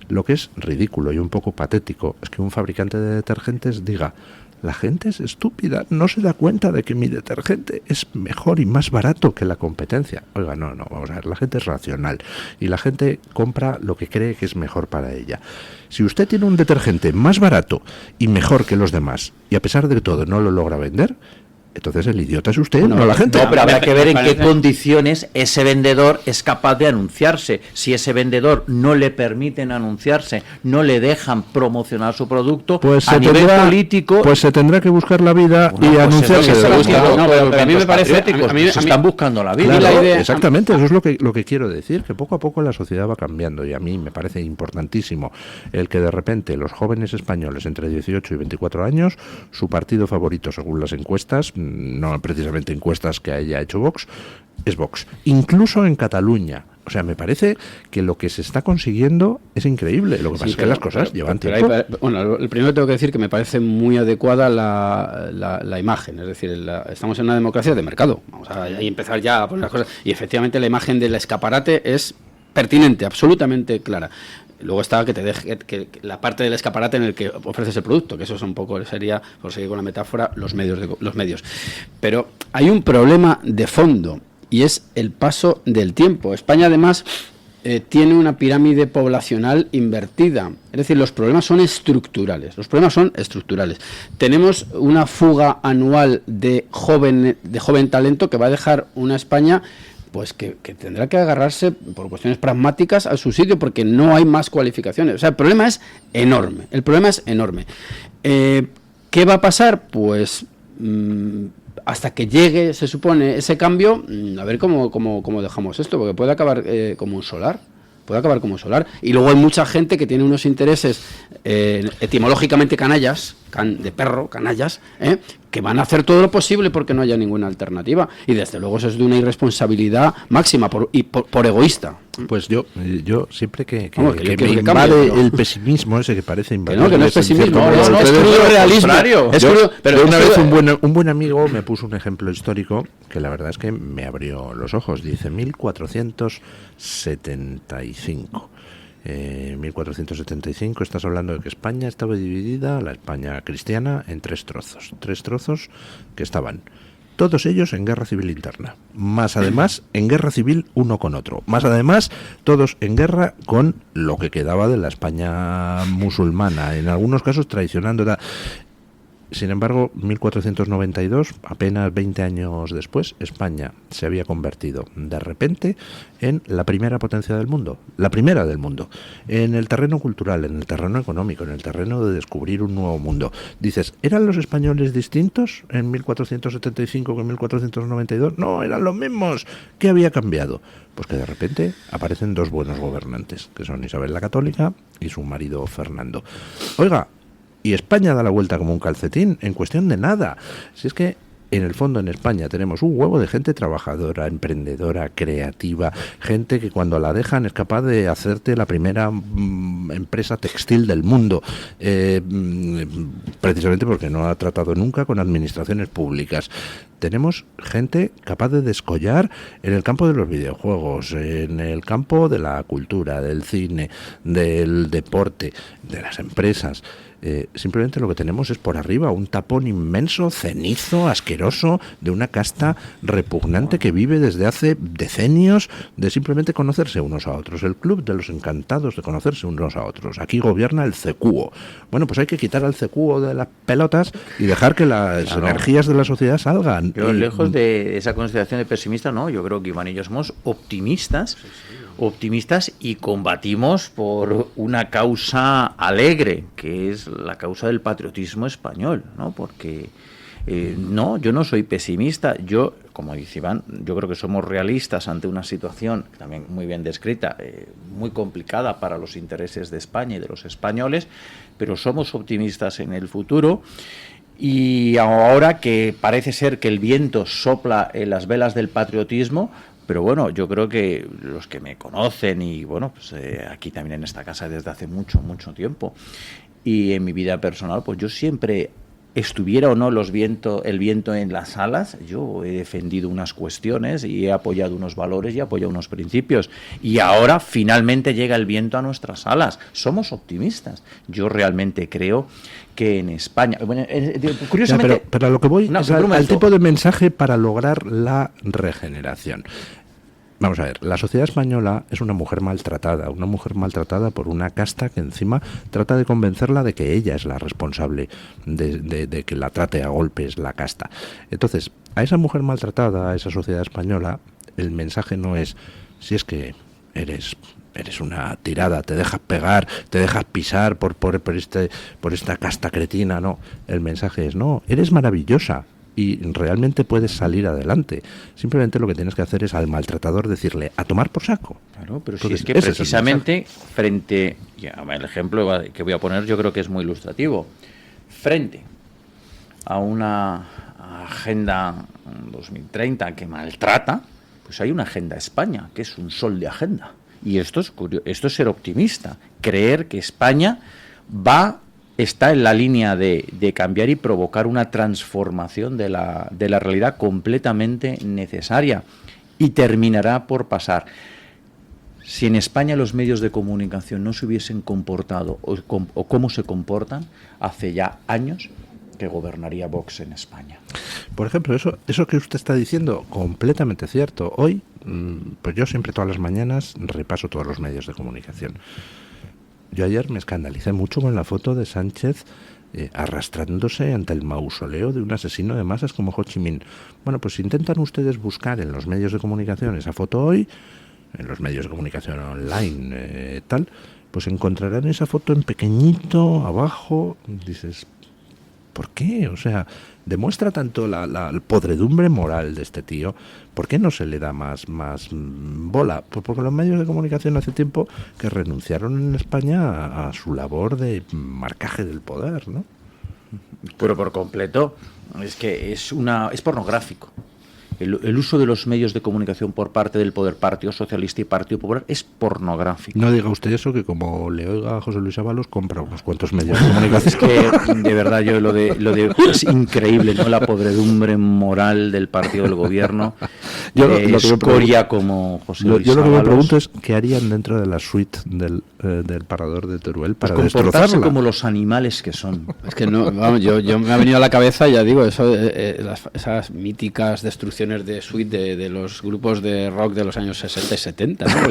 lo que es ridículo y un poco patético es que un fabricante de detergentes diga: la gente es estúpida, no se da cuenta de que mi detergente es mejor y más barato que la competencia. Oiga, no, vamos a ver, la gente es racional y la gente compra lo que cree que es mejor para ella. Si usted tiene un detergente más barato y mejor que los demás y a pesar de todo no lo logra vender, entonces el idiota es usted, no la gente. No, pero habrá que ver en qué condiciones ese vendedor es capaz de anunciarse. Si ese vendedor no le permiten anunciarse, no le dejan promocionar su producto, pues a nivel político... Pues se tendrá que buscar la vida y anunciarse. Pero a mí me parece... Se están buscando la vida. Claro, exactamente, eso es lo que quiero decir, que poco a poco la sociedad va cambiando, y a mí me parece importantísimo el que de repente los jóvenes españoles entre 18 y 24 años, su partido favorito según las encuestas, no precisamente encuestas que haya hecho Vox, es Vox. Incluso en Cataluña. O sea, me parece que lo que se está consiguiendo es increíble. Lo que pasa es que las cosas llevan tiempo. Bueno, el primero tengo que decir que me parece muy adecuada la imagen. Es decir, estamos en una democracia de mercado. Vamos a empezar ya a poner las cosas. Y efectivamente la imagen del escaparate es pertinente, absolutamente clara. Luego está que te deje que la parte del escaparate en el que ofreces el producto, que eso es un poco, sería, por seguir con la metáfora, los medios. Pero hay un problema de fondo y es el paso del tiempo. España además tiene una pirámide poblacional invertida, es decir, los problemas son estructurales. Tenemos una fuga anual de joven talento que va a dejar una España pues que tendrá que agarrarse por cuestiones pragmáticas al subsidio porque no hay más cualificaciones. O sea, el problema es enorme. ¿Qué va a pasar? Pues hasta que llegue, se supone, ese cambio, a ver cómo dejamos esto, porque puede acabar como un solar. Y luego hay mucha gente que tiene unos intereses etimológicamente canallas, de perro, canallas, que van a hacer todo lo posible porque no haya ninguna alternativa. Y desde luego eso es de una irresponsabilidad máxima por egoísta. Pues yo siempre que me invade el pesimismo ese que parece invadir. Que no es pesimismo, es crudo realismo. Pero una vez un buen amigo me puso un ejemplo histórico que la verdad es que me abrió los ojos. Dice 1475. 1475, estás hablando de que España estaba dividida, la España cristiana, en tres trozos que estaban todos ellos en guerra civil interna, más además en guerra civil uno con otro, más además todos en guerra con lo que quedaba de la España musulmana, en algunos casos traicionando. Sin embargo, 1492, apenas 20 años después, España se había convertido de repente en la primera potencia del mundo, la primera del mundo, en el terreno cultural, en el terreno económico, en el terreno de descubrir un nuevo mundo. Dices, ¿eran los españoles distintos en 1475 que en 1492? No, eran los mismos. ¿Qué había cambiado? Pues que de repente aparecen dos buenos gobernantes, que son Isabel la Católica y su marido Fernando. Oiga, y España da la vuelta como un calcetín en cuestión de nada. Si es que en el fondo en España tenemos un huevo de gente trabajadora, emprendedora, creativa, gente que cuando la dejan es capaz de hacerte la primera empresa textil del mundo, precisamente porque no ha tratado nunca con administraciones públicas. Tenemos gente capaz de descollar en el campo de los videojuegos, en el campo de la cultura, del cine, del deporte, de las empresas. Simplemente lo que tenemos es por arriba un tapón inmenso, cenizo, asqueroso, de una casta repugnante que vive desde hace decenios de simplemente conocerse unos a otros. El club de los encantados de conocerse unos a otros. Aquí gobierna el cecuo. Bueno, pues hay que quitar al cecuo de las pelotas y dejar que las energías de la sociedad salgan. Yo, lejos de esa consideración de pesimista, no, yo creo que Iván y yo somos optimistas y combatimos por una causa alegre, que es la causa del patriotismo español, ¿no? Porque no, yo no soy pesimista, yo como dice Iván, yo creo que somos realistas ante una situación también muy bien descrita, muy complicada para los intereses de España y de los españoles, pero somos optimistas en el futuro. Y ahora que parece ser que el viento sopla en las velas del patriotismo, pero bueno, yo creo que los que me conocen y bueno, pues aquí también en esta casa desde hace mucho tiempo y en mi vida personal, pues yo siempre, estuviera o no el viento en las alas, yo he defendido unas cuestiones y he apoyado unos valores y he apoyado unos principios, y ahora finalmente llega el viento a nuestras alas. Somos optimistas. Yo realmente creo que en España, bueno, curiosamente, ya, pero a lo que voy es al tipo de mensaje para lograr la regeneración. Vamos a ver, la sociedad española es una mujer maltratada por una casta que encima trata de convencerla de que ella es la responsable de que la trate a golpes la casta. Entonces, a esa mujer maltratada, a esa sociedad española, el mensaje no es: si es que eres una tirada, te dejas pegar, te dejas pisar por esta casta cretina. No, el mensaje es: no, eres maravillosa y realmente puedes salir adelante. Simplemente lo que tienes que hacer es al maltratador decirle: a tomar por saco. Claro, pero entonces, si es que precisamente frente, el ejemplo que voy a poner yo creo que es muy ilustrativo, frente a una agenda 2030 que maltrata, pues hay una agenda España, que es un sol de agenda. Y esto es ser optimista, creer que España está en la línea de cambiar y provocar una transformación de la realidad completamente necesaria, y terminará por pasar. Si en España los medios de comunicación no se hubiesen comportado o cómo se comportan, hace ya años que gobernaría Vox en España. Por ejemplo, eso que usted está diciendo, completamente cierto. Hoy, pues yo siempre todas las mañanas repaso todos los medios de comunicación. Yo ayer me escandalicé mucho con la foto de Sánchez arrastrándose ante el mausoleo de un asesino de masas como Ho Chi Minh. Bueno, pues intentan ustedes buscar en los medios de comunicación esa foto hoy, en los medios de comunicación online, pues encontrarán esa foto en pequeñito, abajo. Dices, ¿por qué? O sea, demuestra tanto la podredumbre moral de este tío. ¿Por qué no se le da más bola? Pues porque los medios de comunicación hace tiempo que renunciaron en España a su labor de marcaje del poder, ¿no? Pero por completo, es que es pornográfico. El uso de los medios de comunicación por parte del poder, Partido Socialista y Partido Popular, es pornográfico. No diga usted eso, que como le oiga a José Luis Ábalos, compra unos cuantos medios de comunicación. Es que, de verdad, yo lo de es increíble, ¿no? La podredumbre moral del partido del gobierno, escoria como José Luis Ábalos. Yo lo que me pregunto es qué harían dentro de la suite del Parador de Teruel para comportarse como los animales que son. Es que no, vamos, yo me ha venido a la cabeza, ya digo, esas míticas destrucciones de suite de los grupos de rock de los años 60 y 70, ¿no?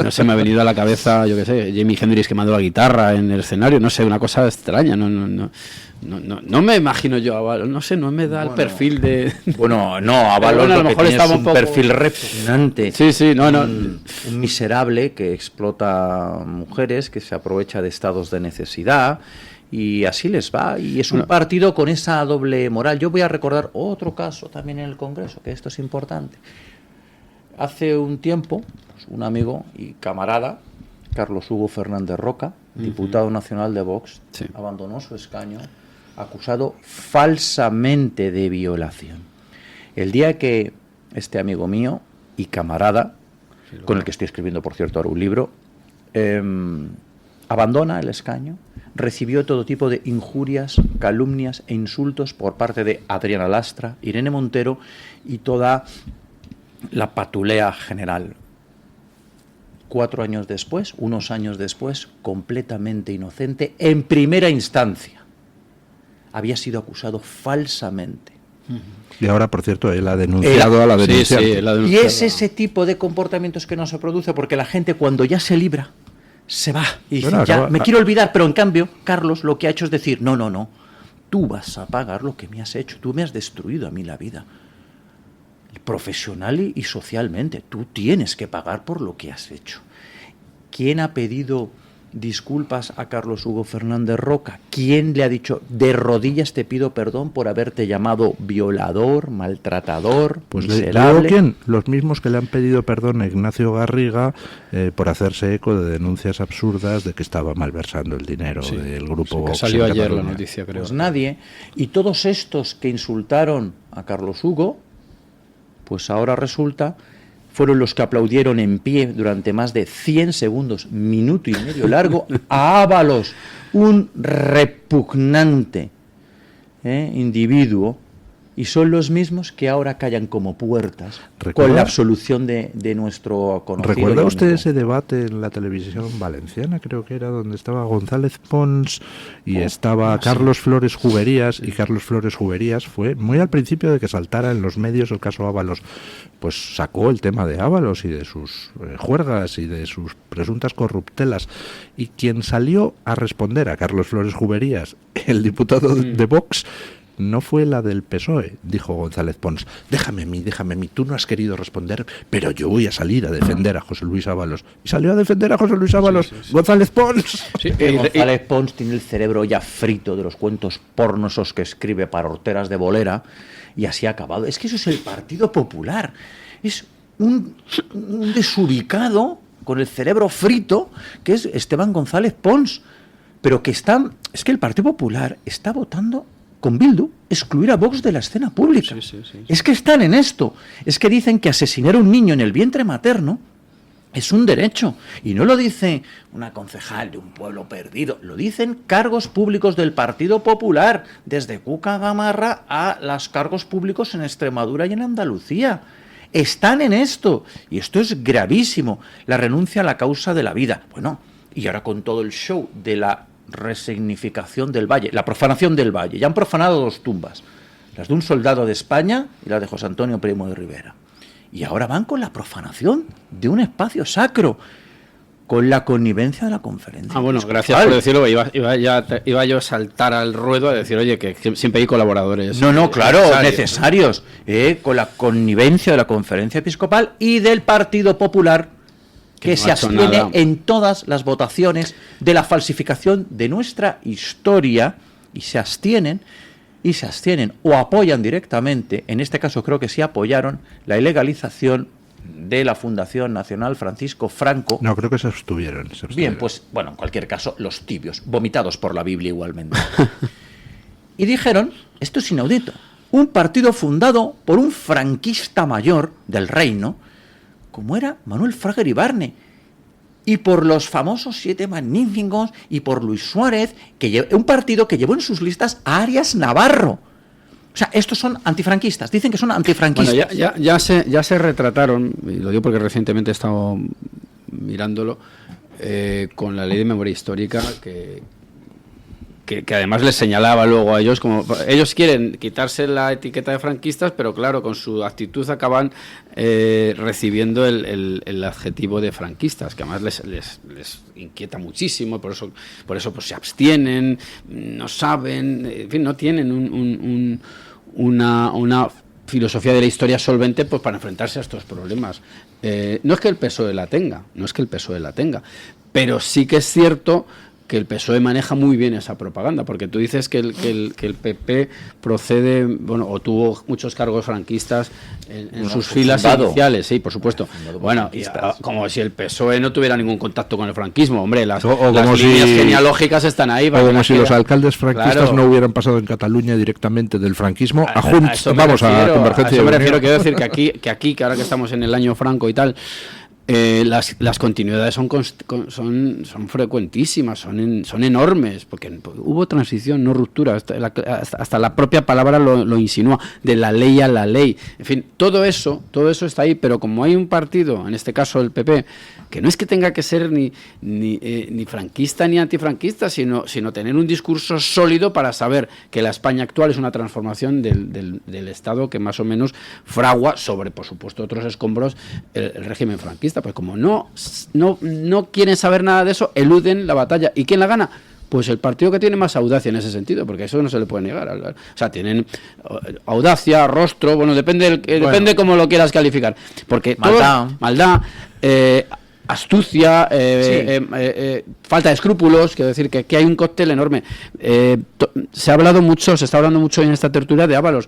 No sé, me ha venido a la cabeza, yo qué sé, Jimi Hendrix quemando la guitarra en el escenario, no sé, una cosa extraña, no me imagino yo a Ábalos, no sé, no me da el perfil de... Bueno, no, Ábalos a lo mejor estaba un perfil repugnante. Sí, un miserable que explota mujeres, que se aprovecha de estados de necesidad, y así les va, y es un partido con esa doble moral. Yo voy a recordar otro caso también en el Congreso, que esto es importante. Hace un tiempo, un amigo y camarada, Carlos Hugo Fernández Roca, diputado nacional de Vox, abandonó su escaño acusado falsamente de violación. El día que este amigo mío y camarada, con el que estoy escribiendo, por cierto, ahora un libro, abandona el escaño, recibió todo tipo de injurias, calumnias e insultos por parte de Adriana Lastra, Irene Montero y toda la patulea general. 4 años después, unos años después, completamente inocente, en primera instancia, había sido acusado falsamente. Y ahora, por cierto, él ha denunciado a la denunciante. Y es ese tipo de comportamientos que no se produce porque la gente, cuando ya se libra, se va y dice, me quiero olvidar, pero en cambio, Carlos lo que ha hecho es decir, no, tú vas a pagar lo que me has hecho, tú me has destruido a mí la vida, profesional y socialmente, tú tienes que pagar por lo que has hecho. ¿Quién ha pedido disculpas a Carlos Hugo Fernández Roca? ¿Quién le ha dicho, de rodillas te pido perdón por haberte llamado violador, maltratador, pues miserable? ¿Quién? Los mismos que le han pedido perdón a Ignacio Garriga por hacerse eco de denuncias absurdas de que estaba malversando el dinero del grupo Vox. Que salió en ayer Cataluña. la noticia, creo. Pues nadie. Y todos estos que insultaron a Carlos Hugo, pues ahora resulta, fueron los que aplaudieron en pie durante más de 100 segundos, minuto y medio largo, a Ábalos, un repugnante individuo, y son los mismos que ahora callan como puertas con la absolución de nuestro conocido. ¿Recuerda usted ese debate en la televisión valenciana, creo que era, donde estaba González Pons y estaba Carlos Flores Juberías? Y Carlos Flores Juberías fue muy al principio de que saltara en los medios el caso Ábalos, pues sacó el tema de Ábalos y de sus juergas y de sus presuntas corruptelas, y quien salió a responder a Carlos Flores Juberías, el diputado de Vox, no fue la del PSOE, dijo González Pons. Déjame a mí, tú no has querido responder, pero yo voy a salir a defender a José Luis Ábalos. Y salió a defender a José Luis Ábalos, González Pons. González Pons tiene el cerebro ya frito de los cuentos pornosos que escribe para horteras de bolera, y así ha acabado. Es que eso es el Partido Popular. Es un desubicado con el cerebro frito, que es Esteban González Pons. Pero que es que el Partido Popular está votando con Bildu excluir a Vox de la escena pública. Es que están en esto. Es que dicen que asesinar a un niño en el vientre materno es un derecho. Y no lo dice una concejal de un pueblo perdido. Lo dicen cargos públicos del Partido Popular, desde Cuca Gamarra a los cargos públicos en Extremadura y en Andalucía. Están en esto. Y esto es gravísimo. La renuncia a la causa de la vida. Bueno, y ahora con todo el show de la resignificación del Valle, la profanación del Valle. Ya han profanado 2 tumbas, las de un soldado de España y la de José Antonio Primo de Rivera. Y ahora van con la profanación de un espacio sacro, con la connivencia de la conferencia. Bueno, gracias por decirlo. Iba yo a saltar al ruedo a decir, oye, que siempre hay colaboradores. No, claro, necesarios. Con la connivencia de la conferencia episcopal y del Partido Popular, que se abstiene en todas las votaciones de la falsificación de nuestra historia, y se abstienen o apoyan directamente, en este caso creo que sí apoyaron la ilegalización de la Fundación Nacional Francisco Franco. No, creo que se abstuvieron. Bien, pues bueno, en cualquier caso, los tibios, vomitados por la Biblia igualmente. Y dijeron, esto es inaudito, un partido fundado por un franquista mayor del reino, como era Manuel Fraga Iribarne, y por los famosos 7 magníficos, y por Luis Suárez, un partido que llevó en sus listas a Arias Navarro. O sea, estos son antifranquistas, dicen que son antifranquistas. Bueno, ya se retrataron, y lo digo porque recientemente he estado mirándolo, con la ley de memoria histórica, que además les señalaba luego a ellos, como ellos quieren quitarse la etiqueta de franquistas, pero claro, con su actitud acaban recibiendo el adjetivo de franquistas, que además les inquieta muchísimo, por eso pues se abstienen, no saben, en fin, no tienen una filosofía de la historia solvente, pues para enfrentarse a estos problemas. No es que el PSOE la tenga, pero sí que es cierto que el PSOE maneja muy bien esa propaganda, porque tú dices que el PP procede, bueno, o tuvo muchos cargos franquistas en sus filas iniciales, sí, por supuesto. Bueno, como si el PSOE no tuviera ningún contacto con el franquismo, hombre, las líneas genealógicas están ahí. O como si los alcaldes franquistas no hubieran pasado en Cataluña directamente del franquismo a Junts, a Convergencia. A eso me refiero, quiero decir que aquí, que ahora que estamos en el año Franco y tal, las continuidades son frecuentísimas, son enormes, porque hubo transición, no ruptura, hasta la propia palabra lo insinúa, de la ley a la ley. En fin, todo eso está ahí, pero como hay un partido, en este caso el PP, que no es que tenga que ser ni franquista ni antifranquista, sino tener un discurso sólido para saber que la España actual es una transformación del Estado que más o menos fragua sobre, por supuesto, otros escombros el régimen franquista. Pues como no quieren saber nada de eso, eluden la batalla. ¿Y quién la gana? Pues el partido que tiene más audacia en ese sentido, porque eso no se le puede negar. O sea, tienen audacia, rostro, bueno, depende cómo lo quieras calificar. Porque maldad. astucia, falta de escrúpulos, quiero decir que hay un cóctel enorme. Se está hablando mucho en esta tertulia de Ábalos,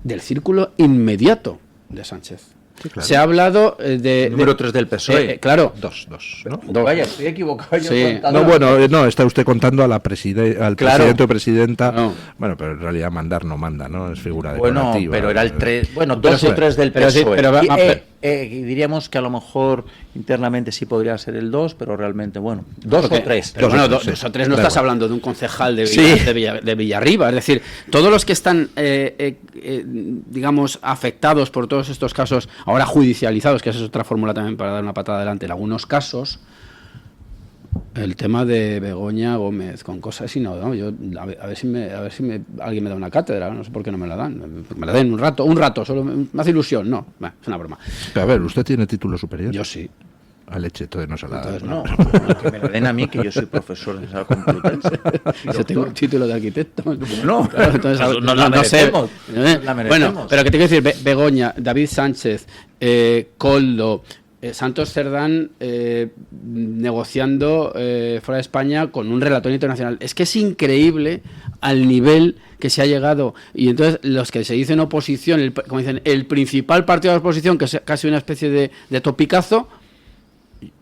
del círculo inmediato de Sánchez. Sí, claro. Se ha hablado de... Número 3 del PSOE. Claro. Dos, ¿no? Vaya, estoy equivocado. Yo Sí. No, bueno, no, está usted contando al presidente o presidenta. No. Bueno, pero en realidad mandar no manda, ¿no? Es figura Bueno, decorativa. pero era el 3, bueno, Pero 2 o 3 del pero sí, PSOE. pero Diríamos que a lo mejor internamente sí podría ser el 2, pero realmente, bueno, 2 o 3. Pero bueno, 2 o 3 no estás igual. hablando de un concejal de Sí. Villarriba. Es decir, todos los que están, digamos, afectados por todos estos casos, ahora judicializados, que esa es otra fórmula también para dar una patada adelante, en algunos casos, el tema de Begoña Gómez con cosas así, no, yo a ver si alguien me da una cátedra, no sé por qué no me la dan, me la den un rato, solo me hace ilusión, no, es una broma. A ver, ¿usted tiene título superior? Yo sí. A leche, entonces no se la da. Entonces, no, que me lo den a mí, que yo soy profesor de sala complutense. Yo tengo un título de arquitecto. No, claro, entonces, no sé. Bueno, pero que te quiero decir, Begoña, David Sánchez, Koldo, Santos Cerdán negociando fuera de España con un relator internacional. Es que es increíble al nivel que se ha llegado. Y entonces los que se dicen oposición, como dicen, el principal partido de la oposición, que es casi una especie de topicazo,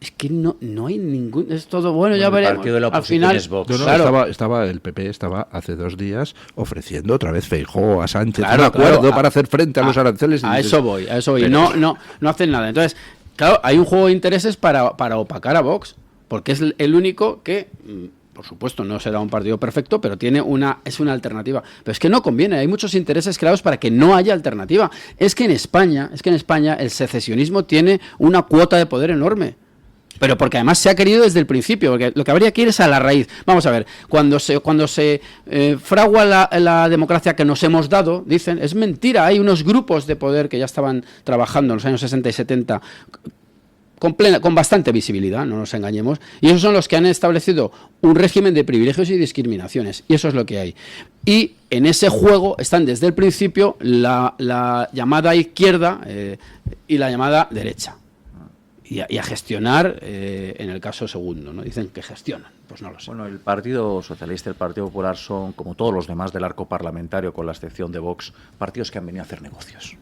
es que no hay ningún, es todo bueno, ya veremos. El partido de la oposición al final es Vox. No, claro. el PP estaba hace 2 días ofreciendo otra vez Feijóo a Sánchez Claro, un acuerdo claro, para hacer frente a los aranceles. A eso voy. Pero- No hacen nada. Entonces, claro, hay un juego de intereses para opacar a Vox, porque es el único que, por supuesto, no será un partido perfecto, pero es una alternativa. Pero es que no conviene, hay muchos intereses creados para que no haya alternativa. Es que en España el secesionismo tiene una cuota de poder enorme. Pero porque además se ha querido desde el principio, porque lo que habría que ir es a la raíz. Vamos a ver, cuando se fragua la democracia que nos hemos dado, dicen, es mentira, hay unos grupos de poder que ya estaban trabajando en los años 60 y 70 con bastante visibilidad, no nos engañemos, y esos son los que han establecido un régimen de privilegios y discriminaciones, y eso es lo que hay. Y en ese juego están desde el principio la llamada izquierda y la llamada derecha. Y a gestionar, en el caso segundo, ¿no? Dicen que gestionan, pues no lo sé. Bueno, el Partido Socialista y el Partido Popular son, como todos los demás del arco parlamentario, con la excepción de Vox, partidos que han venido a hacer negocios.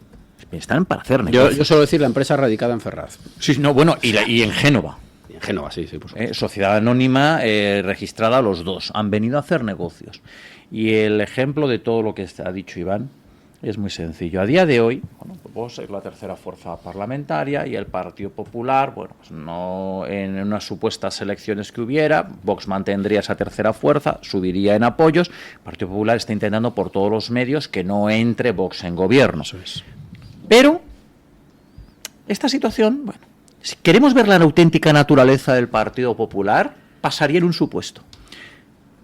Están para hacer negocios. Yo suelo decir la empresa radicada en Ferraz. Sí, no, bueno, y en Génova. En Génova, sí, por supuesto. Sociedad anónima registrada los dos. Han venido a hacer negocios. Y el ejemplo de todo lo que ha dicho Iván es muy sencillo. A día de hoy, bueno, pues Vox es la tercera fuerza parlamentaria y el Partido Popular, bueno, pues no, en unas supuestas elecciones que hubiera, Vox mantendría esa tercera fuerza, subiría en apoyos. El Partido Popular está intentando por todos los medios que no entre Vox en gobierno. Eso es. Pero esta situación, bueno, si queremos ver la auténtica naturaleza del Partido Popular, pasaría en un supuesto: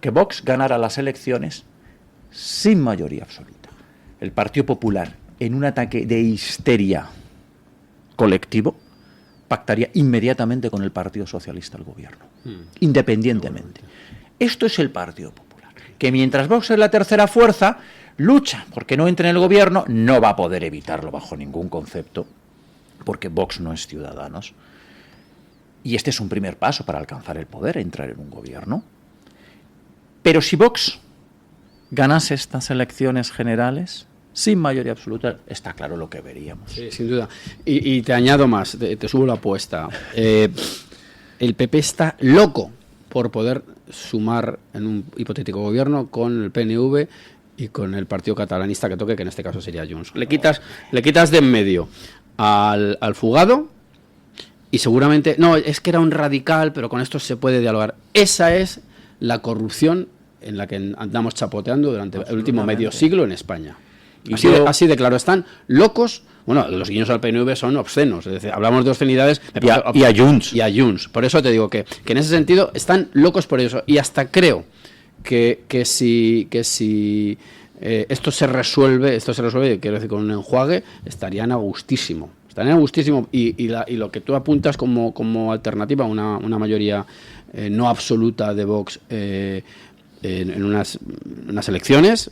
que Vox ganara las elecciones sin mayoría absoluta. El Partido Popular, en un ataque de histeria colectivo, pactaría inmediatamente con el Partido Socialista al gobierno, independientemente. Esto es el Partido Popular, que mientras Vox es la tercera fuerza, lucha porque no entre en el gobierno, no va a poder evitarlo bajo ningún concepto, porque Vox no es Ciudadanos. Y este es un primer paso para alcanzar el poder, entrar en un gobierno. Pero si Vox ganase estas elecciones generales sin mayoría absoluta, está claro lo que veríamos. Sí, sin duda. Y te añado más, te subo la apuesta. El PP está loco por poder sumar en un hipotético gobierno con el PNV y con el partido catalanista que toque, que en este caso sería Junts. Le quitas de en medio al fugado y seguramente, no, es que era un radical, pero con esto se puede dialogar. Esa es la corrupción en la que andamos chapoteando durante el último medio siglo en España. Y así de claro, están locos. Bueno, los guiños al PNV son obscenos, es decir, hablamos de obscenidades y a Junts. Y a Junts. Por eso te digo que en ese sentido están locos por eso. Y hasta creo que si esto se resuelve, quiero decir, con un enjuague, estarían a gustísimo. Y lo que tú apuntas como alternativa a una mayoría no absoluta de Vox en unas elecciones,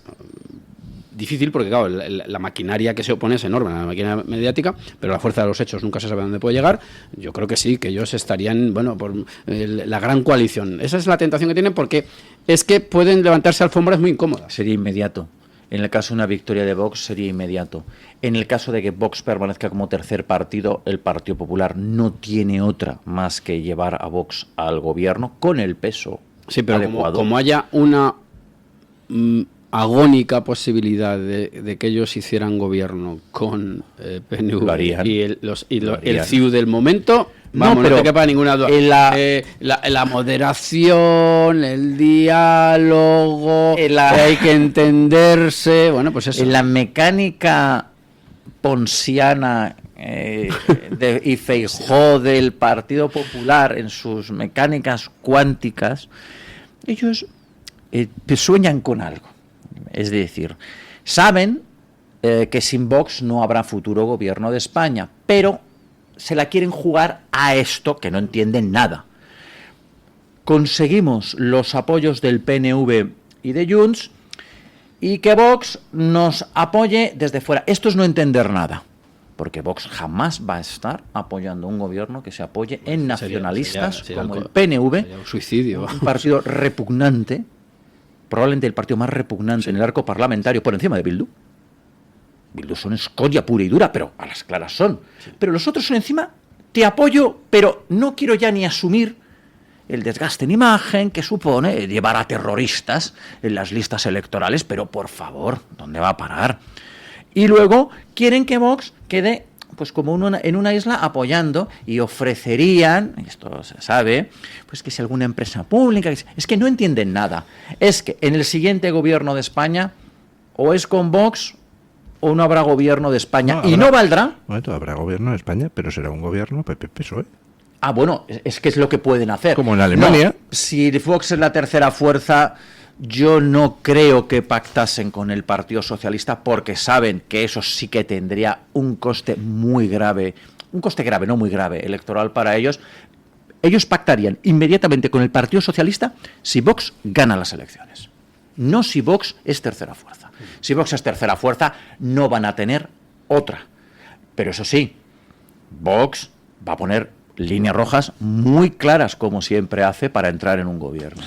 difícil porque, claro, la maquinaria que se opone es enorme, la maquinaria mediática, pero la fuerza de los hechos nunca se sabe dónde puede llegar. Yo creo que sí, que ellos estarían, bueno, por la gran coalición. Esa es la tentación que tienen, porque es que pueden levantarse alfombras muy incómodas. Sería inmediato. En el caso de una victoria de Vox sería inmediato. En el caso de que Vox permanezca como tercer partido, el Partido Popular no tiene otra más que llevar a Vox al gobierno con el peso sí, pero adecuado. Como haya una agónica posibilidad de que ellos hicieran gobierno con PNV y el CIU del momento, vamos, no te quepa ninguna duda. La moderación, el diálogo, hay que entenderse, bueno, pues eso. En la mecánica ponsiana y Feijóo del Partido Popular, en sus mecánicas cuánticas, ellos sueñan con algo. Es decir, saben que sin Vox no habrá futuro gobierno de España, pero se la quieren jugar a esto, que no entienden nada. Conseguimos los apoyos del PNV y de Junts y que Vox nos apoye desde fuera. Esto es no entender nada, porque Vox jamás va a estar apoyando un gobierno que se apoye en nacionalistas como el PNV, un suicidio, un partido repugnante, probablemente el partido más repugnante en el arco parlamentario, por encima de Bildu. Bildu son escoria pura y dura, pero a las claras son. Pero los otros son encima, te apoyo, pero no quiero ya ni asumir el desgaste en imagen que supone llevar a terroristas en las listas electorales, pero por favor, ¿dónde va a parar? Y luego quieren que Vox quede pues como en una isla apoyando, y ofrecerían, esto se sabe, pues que si alguna empresa pública, es que no entienden nada. Es que en el siguiente gobierno de España o es con Vox o no habrá gobierno de España, y no valdrá. Bueno, habrá gobierno de España, pero será un gobierno PP-PSOE. Ah, bueno, es que es lo que pueden hacer. Como en Alemania. No, si Vox es la tercera fuerza, yo no creo que pactasen con el Partido Socialista, porque saben que eso sí que tendría un coste muy grave, no muy grave, electoral para ellos. Ellos pactarían inmediatamente con el Partido Socialista si Vox gana las elecciones, no si Vox es tercera fuerza. Si Vox es tercera fuerza, no van a tener otra. Pero eso sí, Vox va a poner líneas rojas muy claras, como siempre hace, para entrar en un gobierno.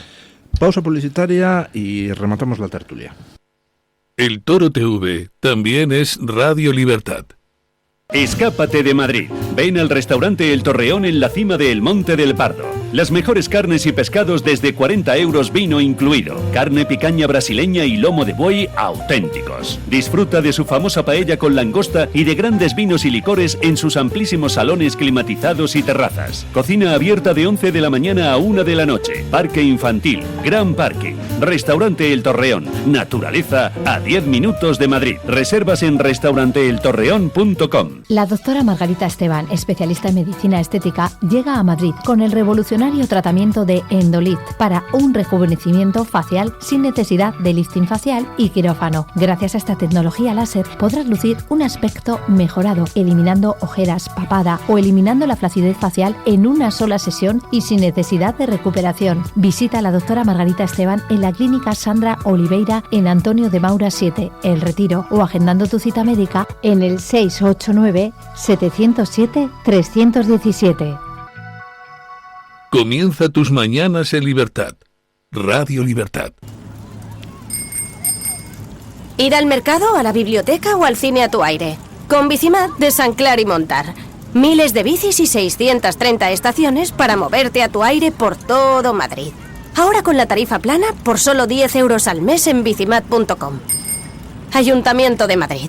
Pausa publicitaria y rematamos la tertulia. El Toro TV también es Radio Libertad. Escápate de Madrid. Ven al restaurante El Torreón en la cima del Monte del Pardo. Las mejores carnes y pescados desde 40 euros, vino incluido. Carne picaña brasileña y lomo de buey auténticos. Disfruta de su famosa paella con langosta y de grandes vinos y licores en sus amplísimos salones climatizados y terrazas. Cocina abierta de 11 de la mañana a 1 de la noche. Parque infantil, gran parque. Restaurante El Torreón. Naturaleza a 10 minutos de Madrid. Reservas en restauranteeltorreón.com. La doctora Margarita Esteban, especialista en medicina estética, llega a Madrid con el revolucionario tratamiento de Endolift para un rejuvenecimiento facial sin necesidad de lifting facial y quirófano. Gracias a esta tecnología láser podrás lucir un aspecto mejorado, eliminando ojeras, papada o eliminando la flacidez facial en una sola sesión y sin necesidad de recuperación. Visita a la doctora Margarita Esteban en la clínica Sandra Oliveira en Antonio de Maura 7, El Retiro, o agendando tu cita médica en el 689-707-317. Comienza tus mañanas en libertad. Radio Libertad. Ir al mercado, a la biblioteca o al cine a tu aire. Con Bicimat desanclar y montar. Miles de bicis y 630 estaciones para moverte a tu aire por todo Madrid. Ahora con la tarifa plana por solo 10 euros al mes en bicimat.com. Ayuntamiento de Madrid.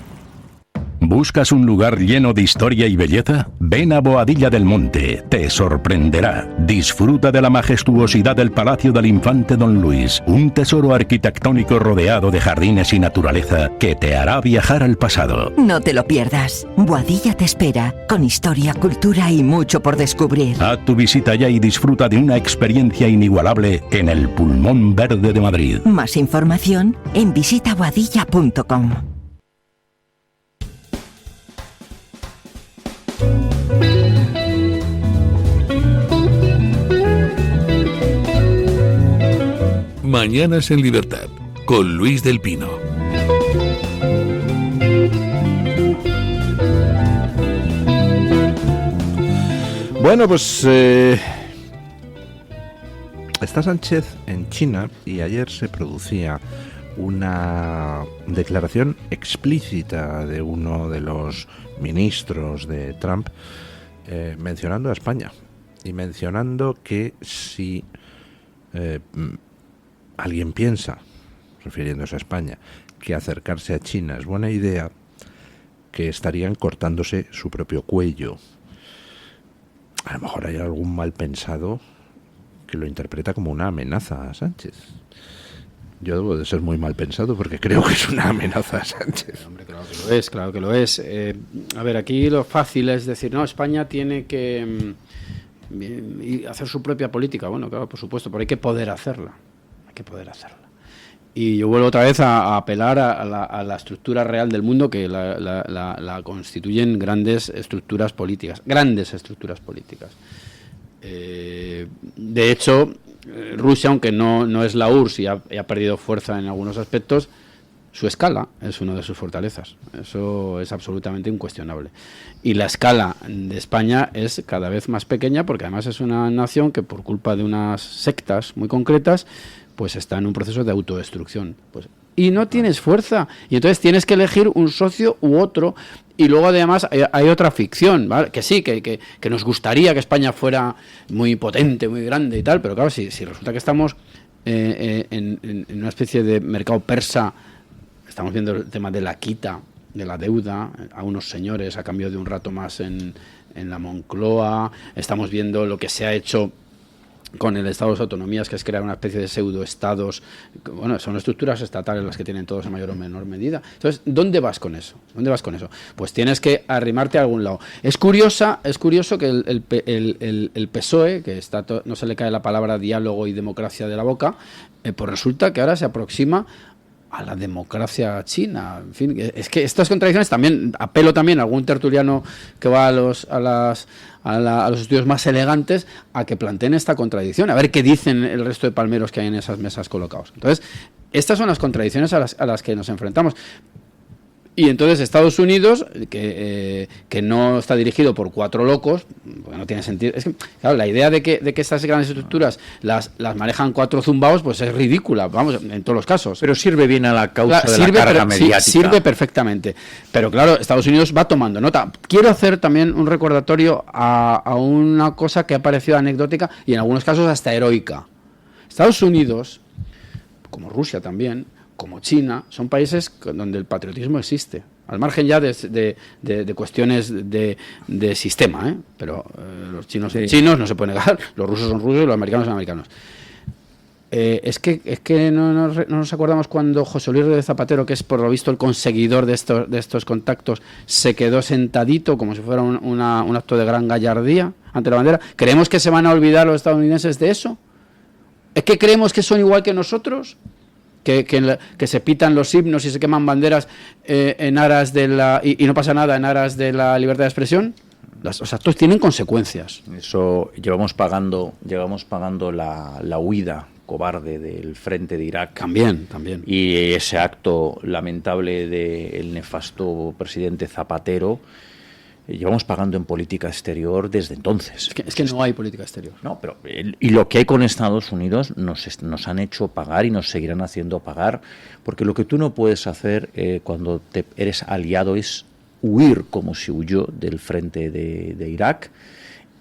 ¿Buscas un lugar lleno de historia y belleza? Ven a Boadilla del Monte, te sorprenderá. Disfruta de la majestuosidad del Palacio del Infante Don Luis, un tesoro arquitectónico rodeado de jardines y naturaleza que te hará viajar al pasado. No te lo pierdas. Boadilla te espera, con historia, cultura y mucho por descubrir. Haz tu visita ya y disfruta de una experiencia inigualable en el pulmón verde de Madrid. Más información en visitaboadilla.com. Mañanas en libertad con Luis del Pino. Bueno, pues está Sánchez en China y ayer se producía una declaración explícita de uno de los ministros de Trump mencionando a España y mencionando que si alguien piensa, refiriéndose a España, que acercarse a China es buena idea, que estarían cortándose su propio cuello. A lo mejor hay algún mal pensado que lo interpreta como una amenaza a Sánchez. Yo debo de ser muy mal pensado porque creo que es una amenaza a Sánchez. Hombre, claro que lo es. A ver, aquí lo fácil es decir, no, España tiene que hacer su propia política. Bueno, claro, por supuesto, pero hay que poder hacerla. Y yo vuelvo otra vez a apelar a la estructura real del mundo, que la constituyen grandes estructuras políticas. De hecho, Rusia, aunque no es la URSS y ha perdido fuerza en algunos aspectos, su escala es una de sus fortalezas. Eso es absolutamente incuestionable. Y la escala de España es cada vez más pequeña, porque además es una nación que, por culpa de unas sectas muy concretas, pues está en un proceso de autodestrucción. Y no tienes fuerza. Y entonces tienes que elegir un socio u otro. Y luego además hay otra ficción, ¿vale? Que sí, que nos gustaría que España fuera muy potente, muy grande y tal, pero claro, si resulta que estamos en una especie de mercado persa, estamos viendo el tema de la quita, de la deuda, a unos señores a cambio de un rato más en la Moncloa, estamos viendo lo que se ha hecho con el Estado de las Autonomías, que es crear una especie de pseudoestados. Bueno, son estructuras estatales las que tienen todos en mayor o menor medida. Entonces, ¿dónde vas con eso? Pues tienes que arrimarte a algún lado. Es curioso que el PSOE, que no se le cae la palabra diálogo y democracia de la boca, pues resulta que ahora se aproxima a la democracia china. En fin, es que estas contradicciones también, apelo también a algún tertuliano que va a los estudios más elegantes a que planteen esta contradicción, a ver qué dicen el resto de palmeros que hay en esas mesas colocados. Entonces, estas son las contradicciones a las que nos enfrentamos. Y entonces Estados Unidos, que no está dirigido por cuatro locos, porque no tiene sentido. Es que, claro, la idea de que estas grandes estructuras las manejan cuatro zumbaos, pues es ridícula, vamos, en todos los casos. Pero sirve bien a la causa de la carga mediática. Sí, sirve perfectamente. Pero claro, Estados Unidos va tomando nota. Quiero hacer también un recordatorio a una cosa que ha parecido anecdótica y en algunos casos hasta heroica. Estados Unidos, como Rusia también, como China, son países donde el patriotismo existe, al margen ya de cuestiones de sistema, pero los chinos son chinos, no se puede negar, los rusos son rusos y los americanos son americanos. Es que no nos acordamos cuando José Luis Rodríguez Zapatero, que es por lo visto el conseguidor de estos contactos, se quedó sentadito como si fuera un acto de gran gallardía ante la bandera. ¿Creemos que se van a olvidar los estadounidenses de eso? ¿Es que creemos que son igual que nosotros? Que se pitan los himnos y se queman banderas en aras de y no pasa nada en aras de la libertad de expresión. Los actos tienen consecuencias. Eso llevamos pagando la huida cobarde del frente de Irak. También. Y ese acto lamentable del nefasto presidente Zapatero. Llevamos pagando en política exterior desde entonces. Es que no hay política exterior. No, pero y lo que hay con Estados Unidos nos han hecho pagar y nos seguirán haciendo pagar, porque lo que tú no puedes hacer cuando eres aliado es huir como se huyó del frente de Irak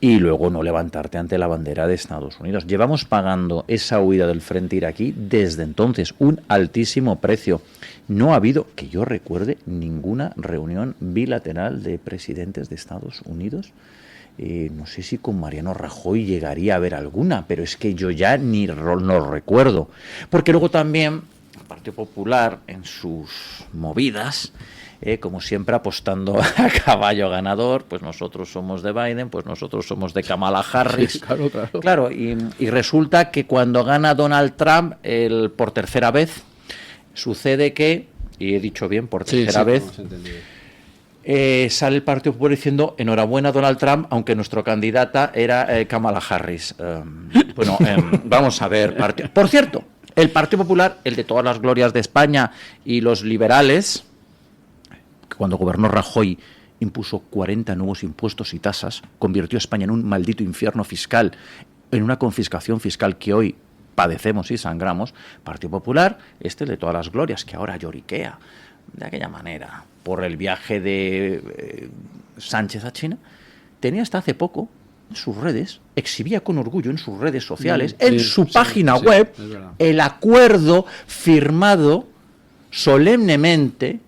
y luego no levantarte ante la bandera de Estados Unidos. Llevamos pagando esa huida del frente iraquí desde entonces, un altísimo precio. No ha habido, que yo recuerde, ninguna reunión bilateral de presidentes de Estados Unidos. No sé si con Mariano Rajoy llegaría a haber alguna, pero es que yo ya no recuerdo. Porque luego también el Partido Popular, en sus movidas, como siempre apostando a caballo ganador, pues nosotros somos de Biden, pues nosotros somos de Kamala Harris. Sí, claro, y resulta que cuando gana Donald Trump por tercera vez, sucede que, y he dicho bien, por tercera vez, sale el Partido Popular diciendo enhorabuena Donald Trump, aunque nuestra candidata era Kamala Harris. Vamos a ver. Por cierto, el Partido Popular, el de todas las glorias de España, y los liberales, cuando gobernó Rajoy impuso 40 nuevos impuestos y tasas, convirtió a España en un maldito infierno fiscal, en una confiscación fiscal que hoy padecemos y sangramos. Partido Popular, de todas las glorias, que ahora lloriquea de aquella manera por el viaje de Sánchez a China, tenía hasta hace poco en sus redes, exhibía con orgullo en sus redes sociales, en su página web, el acuerdo firmado solemnemente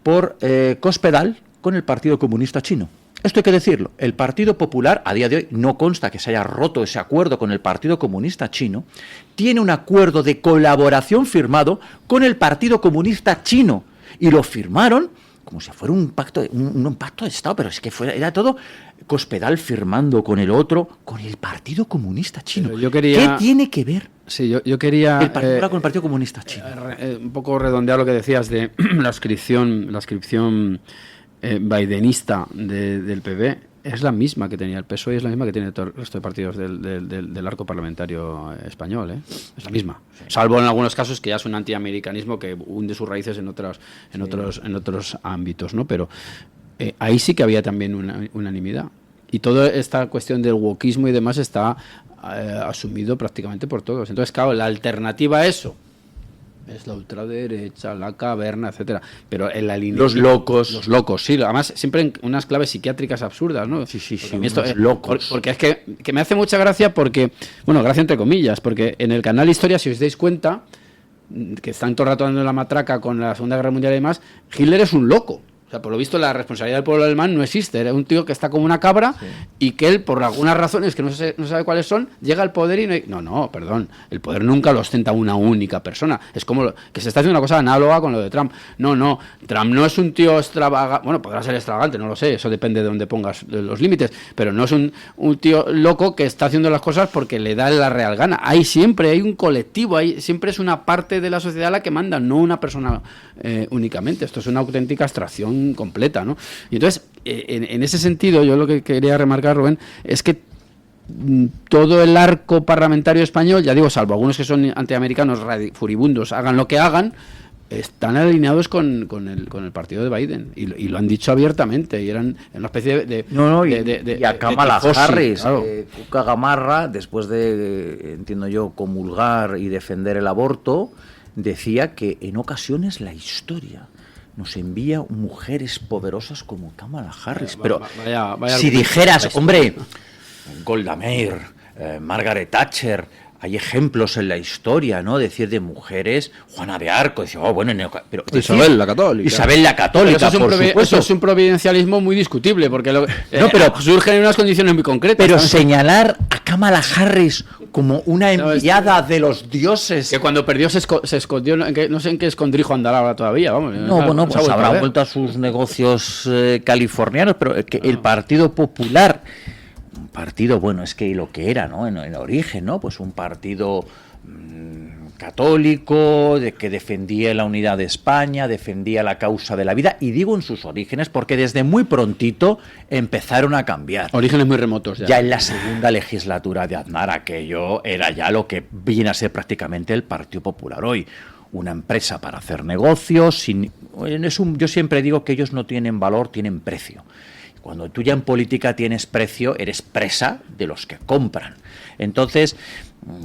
por Cospedal con el Partido Comunista Chino. Esto hay que decirlo. El Partido Popular, a día de hoy, no consta que se haya roto ese acuerdo con el Partido Comunista Chino, tiene un acuerdo de colaboración firmado con el Partido Comunista Chino, y lo firmaron como si fuera un pacto de Estado, pero es que era todo Cospedal firmando con el otro, con el Partido Comunista Chino. ¿Qué tiene que ver? Sí, yo quería el Partido con el Partido Comunista Chino. Un poco redondear lo que decías de la inscripción bidenista del PP. Es la misma que tenía el PSOE y es la misma que tiene todo el resto de partidos del arco parlamentario español, ¿eh? Es la misma. Sí. Salvo en algunos casos que ya es un antiamericanismo que hunde sus raíces en otros ámbitos, ¿no? Pero ahí sí que había también una unanimidad. Y toda esta cuestión del wokismo y demás está asumido prácticamente por todos. Entonces, claro, la alternativa a eso es la ultraderecha, la caverna, etcétera. Pero en la línea... Los locos, sí. Además, siempre en unas claves psiquiátricas absurdas, ¿no? Sí. Locos. Porque es que me hace mucha gracia porque... Bueno, gracia entre comillas, porque en el canal Historia, si os dais cuenta, que están todo el rato dando la matraca con la Segunda Guerra Mundial y demás, Hitler es un loco. O sea, por lo visto la responsabilidad del pueblo alemán no existe. Era un tío que está como una cabra y que él, por algunas razones que no sabe cuáles son, llega al poder y no, perdón. El poder nunca lo ostenta una única persona. Es como que se está haciendo una cosa análoga con lo de Trump. No. Trump no es un tío extravagante. Bueno, podrá ser extravagante, no lo sé. Eso depende de dónde pongas los límites. Pero no es un tío loco que está haciendo las cosas porque le da la real gana. Siempre hay un colectivo. Siempre es una parte de la sociedad la que manda, no una persona únicamente. Esto es una auténtica abstracción completa, ¿no? Y entonces, en ese sentido, yo lo que quería remarcar, Rubén, es que todo el arco parlamentario español, ya digo, salvo algunos que son antiamericanos furibundos, hagan lo que hagan, están alineados con el partido de Biden y lo han dicho abiertamente y eran en una especie de y a Kamala Harris, claro. Cuca Gamarra, después de, entiendo yo, comulgar y defender el aborto, decía que en ocasiones la historia nos envía mujeres poderosas como Kamala Harris. Pero vaya si dijeras, hombre, Golda Meir, Margaret Thatcher, hay ejemplos en la historia, ¿no? Decir de mujeres, Juana de Arco, decir, pero Isabel la Católica, por supuesto. Eso es un providencialismo muy discutible, porque surgen en unas condiciones muy concretas. Pero señalar a Kamala Harris como una enviada de los dioses, que cuando perdió se escondió, no sé en qué escondrijo andará ahora todavía, vamos. Pues habrá vuelto a sus negocios californianos, pero que el Partido Popular, un partido, es que lo que era, ¿no? En origen, ¿no? Pues un partido católico, que defendía la unidad de España, defendía la causa de la vida, y digo en sus orígenes porque desde muy prontito empezaron a cambiar. Orígenes muy remotos ya. Ya en la segunda legislatura de Aznar aquello era ya lo que viene a ser prácticamente el Partido Popular hoy. Una empresa para hacer negocios, yo siempre digo que ellos no tienen valor, tienen precio. Cuando tú ya en política tienes precio, eres presa de los que compran. Entonces,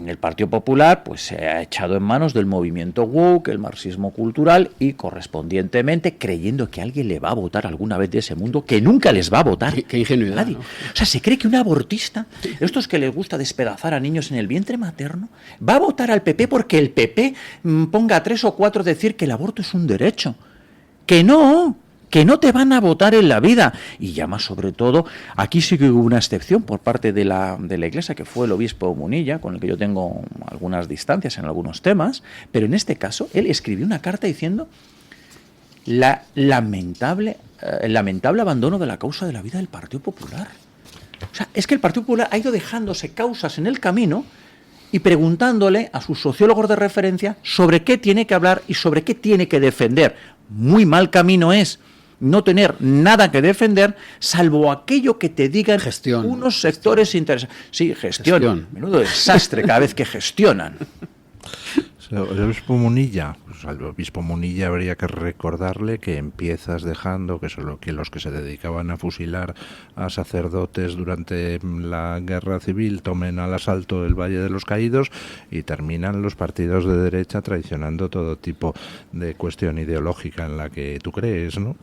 el Partido Popular pues se ha echado en manos del movimiento woke, el marxismo cultural, y correspondientemente creyendo que alguien le va a votar alguna vez de ese mundo, que nunca les va a votar. Qué ingenuidad, nadie. ¿No? O sea, se cree que un abortista, estos que les gusta despedazar a niños en el vientre materno, va a votar al PP porque el PP ponga a 3 o 4 decir que el aborto es un derecho. Que no te van a votar en la vida. Y ya más sobre todo, aquí sí que hubo una excepción por parte de la Iglesia, que fue el obispo Munilla, con el que yo tengo algunas distancias en algunos temas, pero en este caso él escribió una carta diciendo el lamentable abandono de la causa de la vida del Partido Popular. O sea, es que el Partido Popular ha ido dejándose causas en el camino y preguntándole a sus sociólogos de referencia sobre qué tiene que hablar y sobre qué tiene que defender. Muy mal camino es no tener nada que defender, salvo aquello que te digan unos sectores interesantes. Sí, gestión. Menudo desastre cada vez que gestionan. El obispo Munilla, pues al obispo Munilla habría que recordarle que empiezas dejando que los que se dedicaban a fusilar a sacerdotes durante la guerra civil tomen al asalto el Valle de los Caídos y terminan los partidos de derecha traicionando todo tipo de cuestión ideológica en la que tú crees, ¿no?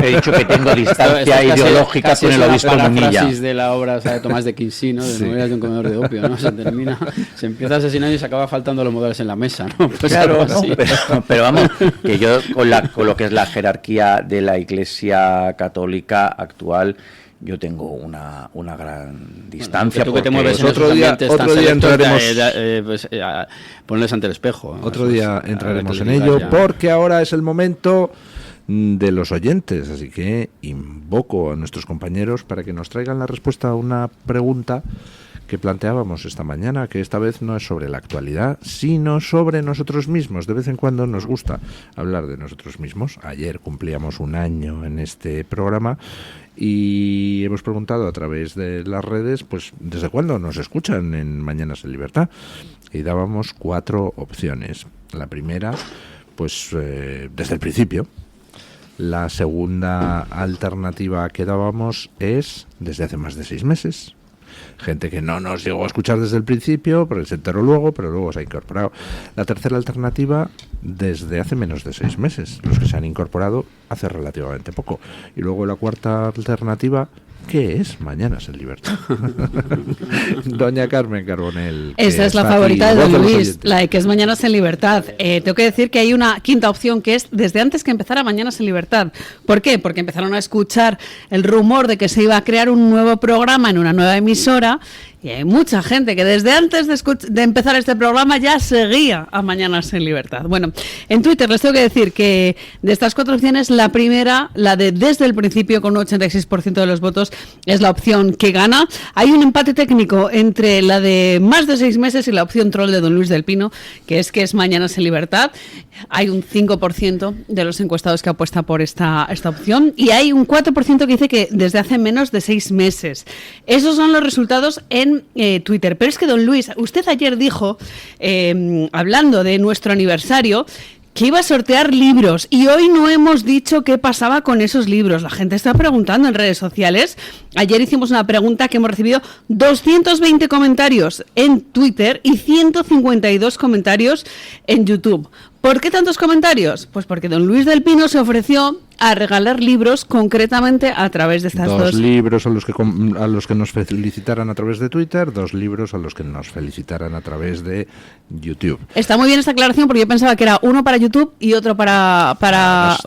He dicho que tengo distancia ideológica con el obispo Munilla. La frase de la obra, o sea, de Tomás de Quincy, ¿no? De Novelas de un comedor de opio, ¿no? Se empieza asesinando y se acaba faltando los modales en la mesa, ¿no? Pues claro, no, pero vamos, que yo con lo que es la jerarquía de la Iglesia católica actual, yo tengo una gran distancia. Bueno, tú que te mueves en otro día entraremos. Ponles ante el espejo. Otro día entraremos en ello, porque ahora es el momento de los oyentes, así que invoco a nuestros compañeros para que nos traigan la respuesta a una pregunta que planteábamos esta mañana, que esta vez no es sobre la actualidad, sino sobre nosotros mismos. De vez en cuando nos gusta hablar de nosotros mismos. Ayer cumplíamos un año en este programa y hemos preguntado a través de las redes, pues, ¿desde cuándo nos escuchan en Mañanas en Libertad? Y dábamos 4 opciones. La primera, pues, desde el principio. La segunda alternativa que dábamos es desde hace más de 6 meses. Gente que no nos llegó a escuchar desde el principio, pero se enteró luego, pero luego se ha incorporado. La tercera alternativa, desde hace menos de 6 meses, los que se han incorporado hace relativamente poco. Y luego la cuarta alternativa, ¿qué es Mañanas en Libertad? Doña Carmen Carbonell. Esa es la favorita de don Luis, la de que es Mañanas en Libertad. Tengo que decir que hay una quinta opción que es desde antes que empezara Mañanas en Libertad. ¿Por qué? Porque empezaron a escuchar el rumor de que se iba a crear un nuevo programa en una nueva emisora. Y hay mucha gente que desde antes de empezar este programa ya seguía a Mañanas en Libertad. Bueno, en Twitter les tengo que decir que de estas 4 opciones, la primera, la de desde el principio, con un 86% de los votos, es la opción que gana. Hay un empate técnico entre la de más de 6 meses y la opción troll de don Luis del Pino, que es Mañanas en Libertad. Hay un 5% de los encuestados que apuesta por esta opción y hay un 4% que dice que desde hace menos de 6 meses. Esos son los resultados en Twitter. Pero es que, don Luis, usted ayer dijo, hablando de nuestro aniversario, que iba a sortear libros y hoy no hemos dicho qué pasaba con esos libros. La gente está preguntando en redes sociales. Ayer hicimos una pregunta que hemos recibido 220 comentarios en Twitter y 152 comentarios en YouTube. ¿Por qué tantos comentarios? Pues porque don Luis del Pino se ofreció a regalar libros concretamente a través de estas 2 libros a los que nos felicitaran a través de Twitter, 2 libros a los que nos felicitaran a través de YouTube. Está muy bien esta aclaración porque yo pensaba que era uno para YouTube y otro para...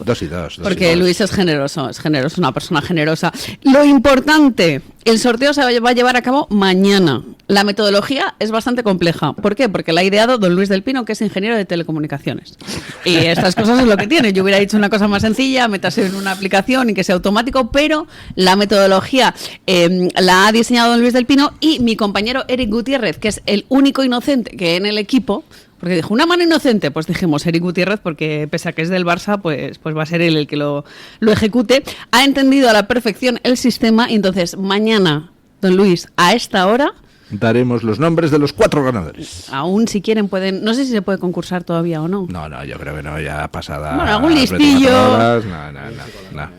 2 y 2. Porque Luis es generoso, una persona generosa. Lo importante, el sorteo se va a llevar a cabo mañana. La metodología es bastante compleja. ¿Por qué? Porque la ha ideado don Luis del Pino, que es ingeniero de telecomunicaciones. Y estas cosas es lo que tiene. Yo hubiera dicho una cosa más sencilla, métase en una aplicación y que sea automático, pero la metodología la ha diseñado don Luis del Pino y mi compañero Eric Gutiérrez, que es el único inocente que en el equipo, porque dijo una mano inocente, pues dijimos Eric Gutiérrez, porque pese a que es del Barça, pues va a ser él el que lo ejecute. Ha entendido a la perfección el sistema y entonces mañana, don Luis, a esta hora, daremos los nombres de los 4 ganadores. Aún si quieren pueden, no sé si se puede concursar todavía o no. No, yo creo que no, ya pasada. Bueno, algún listillo. Horas,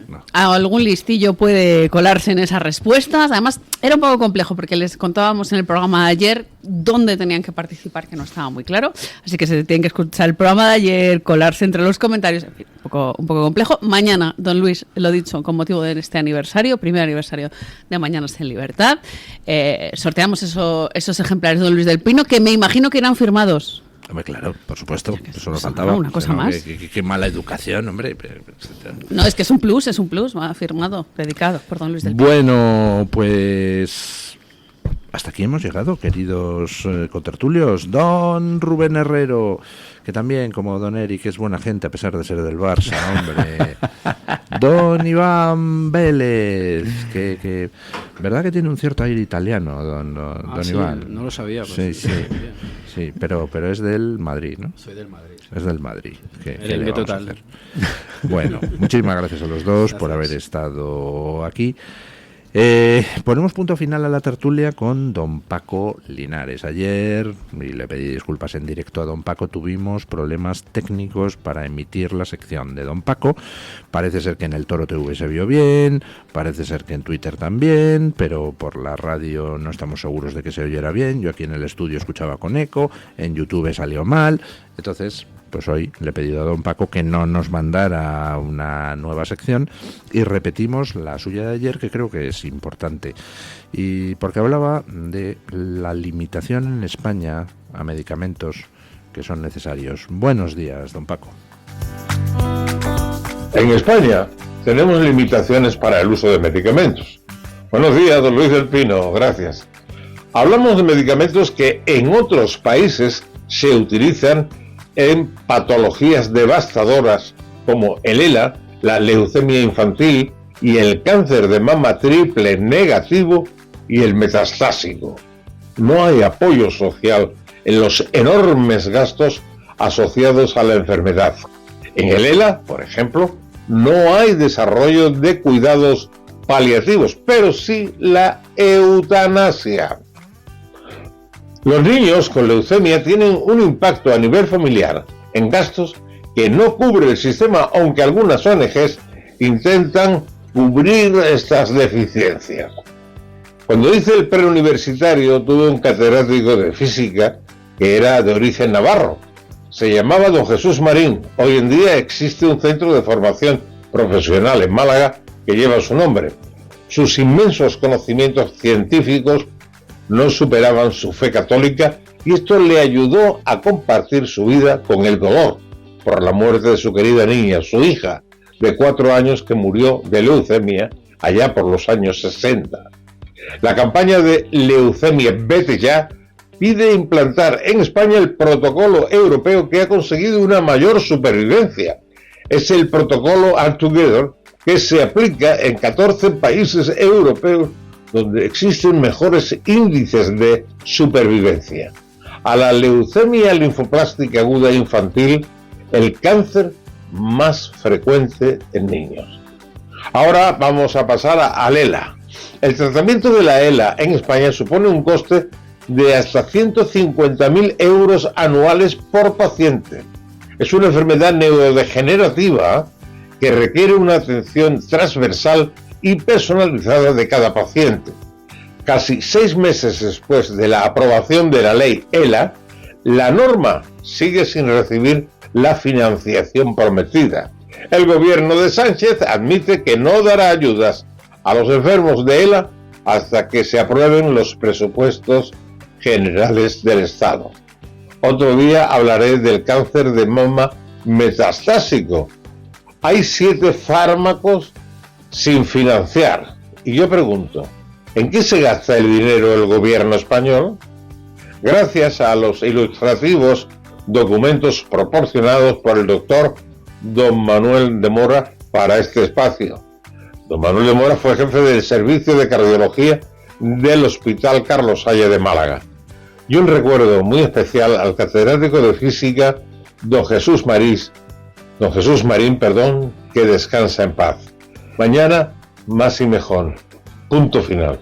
no. Algún listillo puede colarse en esas respuestas. Además, era un poco complejo porque les contábamos en el programa de ayer dónde tenían que participar, que no estaba muy claro. Así que se tienen que escuchar el programa de ayer, colarse entre los comentarios. En fin, un poco complejo. Mañana, don Luis, lo dicho, con motivo de este aniversario, primer aniversario de Mañanas en Libertad, sorteamos esos ejemplares de don Luis del Pino, que me imagino que eran firmados. Hombre, claro, por supuesto, eso nos faltaba. Una cosa más. Qué mala educación, hombre. No, es que es un plus, va firmado, dedicado por don Luis del Pino. Bueno, pues hasta aquí hemos llegado, queridos contertulios. Don Rubén Herrero, que también, como don Eric, es buena gente a pesar de ser del Barça, hombre. Don Iván Vélez, que verdad que tiene un cierto aire italiano, don sí, Iván. No lo sabía. Pues sí, pero es del Madrid, ¿no? Soy del Madrid. Es del Madrid. El total. Bueno, muchísimas gracias a los dos por haber estado aquí. Ponemos punto final a la tertulia con don Paco Linares. Ayer, y le pedí disculpas en directo a don Paco, tuvimos problemas técnicos para emitir la sección de don Paco. Parece ser que en el Toro TV se vio bien, parece ser que en Twitter también, pero por la radio no estamos seguros de que se oyera bien. Yo aquí en el estudio escuchaba con eco, en YouTube salió mal. Entonces, pues hoy le he pedido a don Paco que no nos mandara una nueva sección y repetimos la suya de ayer, que creo que es importante, y porque hablaba de la limitación en España a medicamentos que son necesarios. Buenos días, don Paco. En España tenemos limitaciones para el uso de medicamentos. Buenos días, don Luis del Pino, gracias. Hablamos de medicamentos que en otros países se utilizan en patologías devastadoras como el ELA, la leucemia infantil y el cáncer de mama triple negativo y el metastásico. No hay apoyo social en los enormes gastos asociados a la enfermedad. En el ELA, por ejemplo, no hay desarrollo de cuidados paliativos, pero sí la eutanasia. Los niños con leucemia tienen un impacto a nivel familiar en gastos que no cubre el sistema, aunque algunas ONGs intentan cubrir estas deficiencias. Cuando hice el preuniversitario tuve un catedrático de física que era de origen navarro. Se llamaba don Jesús Marín. Hoy en día existe un centro de formación profesional en Málaga que lleva su nombre. Sus inmensos conocimientos científicos no superaban su fe católica y esto le ayudó a compartir su vida con el dolor por la muerte de su querida niña, su hija, de 4 años, que murió de leucemia allá por los años 60. La campaña de Leucemia Vete Ya pide implantar en España el protocolo europeo que ha conseguido una mayor supervivencia. Es el protocolo All Together, que se aplica en 14 países europeos donde existen mejores índices de supervivencia. A la leucemia linfoplástica aguda infantil, el cáncer más frecuente en niños. Ahora vamos a pasar al ELA. El tratamiento de la ELA en España supone un coste de hasta 150.000 euros anuales por paciente. Es una enfermedad neurodegenerativa que requiere una atención transversal y personalizada de cada paciente. Casi 6 meses después de la aprobación de la ley ELA, la norma sigue sin recibir la financiación prometida. El gobierno de Sánchez admite que no dará ayudas a los enfermos de ELA hasta que se aprueben los presupuestos generales del Estado. Otro día hablaré del cáncer de mama metastásico. Hay 7 fármacos sin financiar. Y yo pregunto, ¿en qué se gasta el dinero del gobierno español? Gracias a los ilustrativos documentos proporcionados por el doctor don Manuel de Mora para este espacio. Don Manuel de Mora fue jefe del servicio de cardiología del Hospital Carlos Haya de Málaga. Y un recuerdo muy especial al catedrático de física don Jesús Marín, que descansa en paz. Mañana, más y mejor. Punto final.